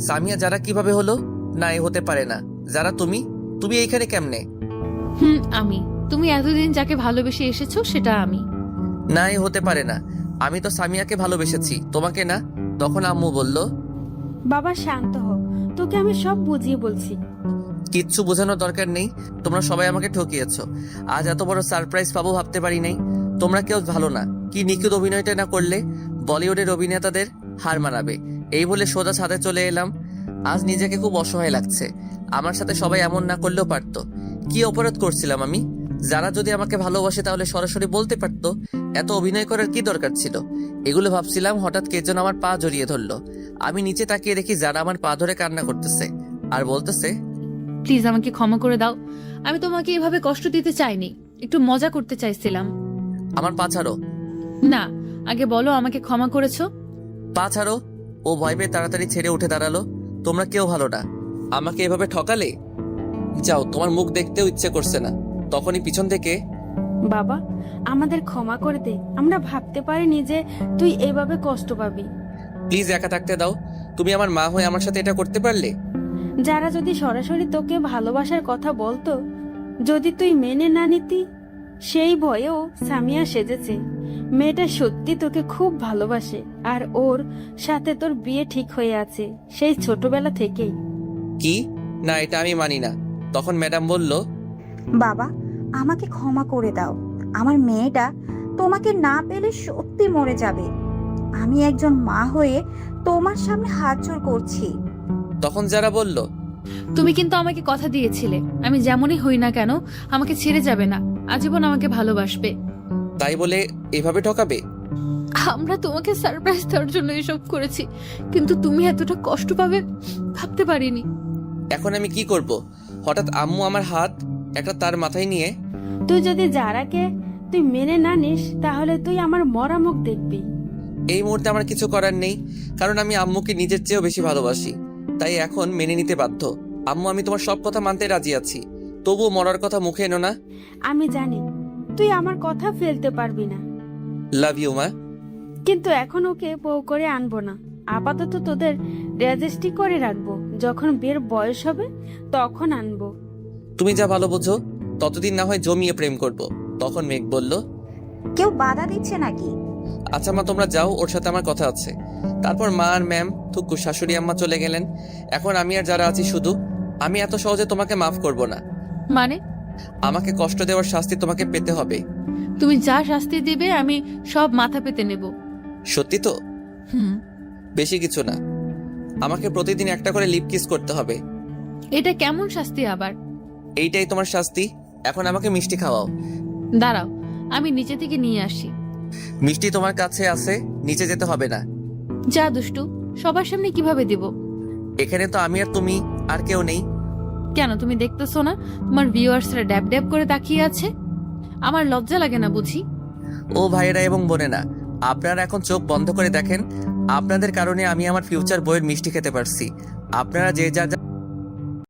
সামিয়া, যারা কিভাবে হলো? না, এ হতে পারে না। যারা, তুমি এইখানে কেমনে? আমি। তুমি এতদিন যাকে ভালোবেসে এসেছো সেটা আমি। না, এ হতে পারে না। আমি তো সামিয়াকে ভালোবেসেছি, তোমাকে না। তখন আম্মু বলল, বাবা শান্ত হ, তোকে আমি সব বুঝিয়ে বলছি। কিচ্ছু বোঝানোর দরকার নেই, তোমরা সবাই আমাকে ঠকিয়েছো। আজ এত বড় সারপ্রাইজ পাবো ভাবতে পারি নাই। তোমরা কেউ ভালো না। কি নিখুঁত অভিনয়টা না করলে বলিউডের অভিনেতাদের হার মানাবে। এই বলে সোজা ছাদে চলে এলাম। আজ নিজেকে খুব অসহায় লাগছে। আমার সাথে সবাই এমন না করলেও পারতো। কি অপরাধ করছিলাম আমি? যারা যদি আমাকে ভালোবাসে তাহলে সরাসরি বলতে পারতো, এত অভিনয় করার কি দরকার ছিল? এগুলো ভাবছিলাম, হঠাৎ কে যেন আমার পা জড়িয়ে ধরলো। আমি নিচে তাকিয়ে দেখি যারা আমার পা ধরে কান্না করতেছে আর বলতেছে, প্লিজ আমাকে ক্ষমা করে দাও, আমি তোমাকে এভাবে কষ্ট দিতে চাইনি, একটু মজা করতে চাইছিলাম। আমার পা ছাড়ো, না, আগে বলো আমাকে ক্ষমা করেছো? পা ছাড়ো। ও ভয় পেয়ে তাড়াতাড়ি ছেড়ে উঠে দাঁড়ালো। তোমরা কেউ ভালো না, আমাকে এভাবে ঠকালে। যাও, তোমার মুখ দেখতেও ইচ্ছে করছে না। তখনই পিছন থেকে, বাবা, আমাদের ক্ষমা করে দে, আমরা ভাবতে পারিনি যে তুই এভাবে কষ্ট পাবি। প্লিজ একা থাকতে দাও। তুমি আমার মা হয়ে আমার সাথে এটা করতে পারলে? যারা যদি সরাসরি তোকে ভালোবাসার কথা বলতো, যদি তুই মেনে না নিতি, সেই ভয়েও সামিয়া সেজেছে। মেয়েটা সত্যি তোকে খুব ভালোবাসে, আর ওর সাথে তোর বিয়ে ঠিক হয়ে আছে সেই ছোটবেলা থেকেই। কি? না, এটা আমি মানি না। তখন ম্যাডাম বলল, বাবা, আমাকে ক্ষমা করে দাও। আমার মেয়েটা তোমাকে না পেলে সত্যি মরে যাবে। আমি একজন মা হয়ে তোমার সামনে হাত জোড় করছি। তখন যারা বলল, তুমি কিন্তু আমাকে কথা দিয়েছিলে, আমি যেমনই হই না কেন আমাকে ছেড়ে যাবে না, আজীবন আমাকে ভালোবাসবে। তাই বলে এভাবে ঠকাবে? আমরা তোমাকে সারপ্রাইজ দেওয়ার জন্য এসব করেছি, কিন্তু তুমি এতটা কষ্ট পাবে ভাবতে পারিনি। এখন আমি কি করব? হঠাৎ আম্মু আমার হাত একটা তার মাথায় নিয়ে, তুই যদি যারাকে তুই মেনে না নিস, তাহলে তুই আমার মরা মুখ দেখবি। এই মুহূর্তে আমার কিছু করার নেই, কারণ আমি আম্মুকে নিজের চেয়েও বেশি ভালোবাসি। তাই এখন মেনে নিতে বাধ্য। আম্মু, আমি তোমার সব কথা মানতে রাজি আছি, তবুও মরার কথা মুখে এনো না। আমি জানি তুই আমার কথা ফেলতে পারবি না, লাভ ইউ মা। কিন্তু এখন ওকে বউ করে আনবো না। আপাতত তোদের রেজিস্ট্রি করে রাখবো, যখন বিয়ের বয়স হবে তখন আনবো। তুমি যা ভালো বোঝো, ততদিন না হয় জমিয়ে প্রেম করব। তখন মেঘ বলল, কেউ বাধা দিচ্ছে নাকি? আচ্ছা মা, তোমরা যাও, ওর সাথে আমার কথা আছে। তারপর মা আর ম্যাম, থুকু, শাশুড়ি আম্মা চলে গেলেন। এখন আমি আর যারা আছি শুধু। আমি এত সহজে তোমাকে মাফ করব না। মানে? আমাকে কষ্ট দেওয়ার শাস্তি তোমাকে পেতে হবে। তুমি যা শাস্তি দিবে আমি সব মাথা পেতে নেব। সত্যি তো? হুম। বেশি কিছু না, আমাকে প্রতিদিন একটা করে লিপ কিস করতে হবে। এটা কেমন শাস্তি আবার? এইটাই তোমার শাস্তি। এখন আমাকে মিষ্টি খাওয়াও। দাঁড়াও, আমি নিচে থেকে নিয়ে আসি। মিষ্টি তোমার কাছে আছে, নিচে যেতে হবে না। যা দুষ্টু, সবার সামনে কিভাবে দিব? এখানে তো আমি আর তুমি, আর কেউ নেই। কেন তুমি দেখতেছো না তোমার ভিউয়ার্সরা ড্যাব ড্যাব করে তাকিয়ে আছে? আমার লজ্জা লাগে না বুঝি? ও ভাইয়েরা এবং বোনেরা, আপনারা এখন চোখ বন্ধ করে দেখেন। আপনাদের কারণে আমি আমার ফিউচার বইয়ের মিষ্টি খেতে পারছি। আপনারা যে যা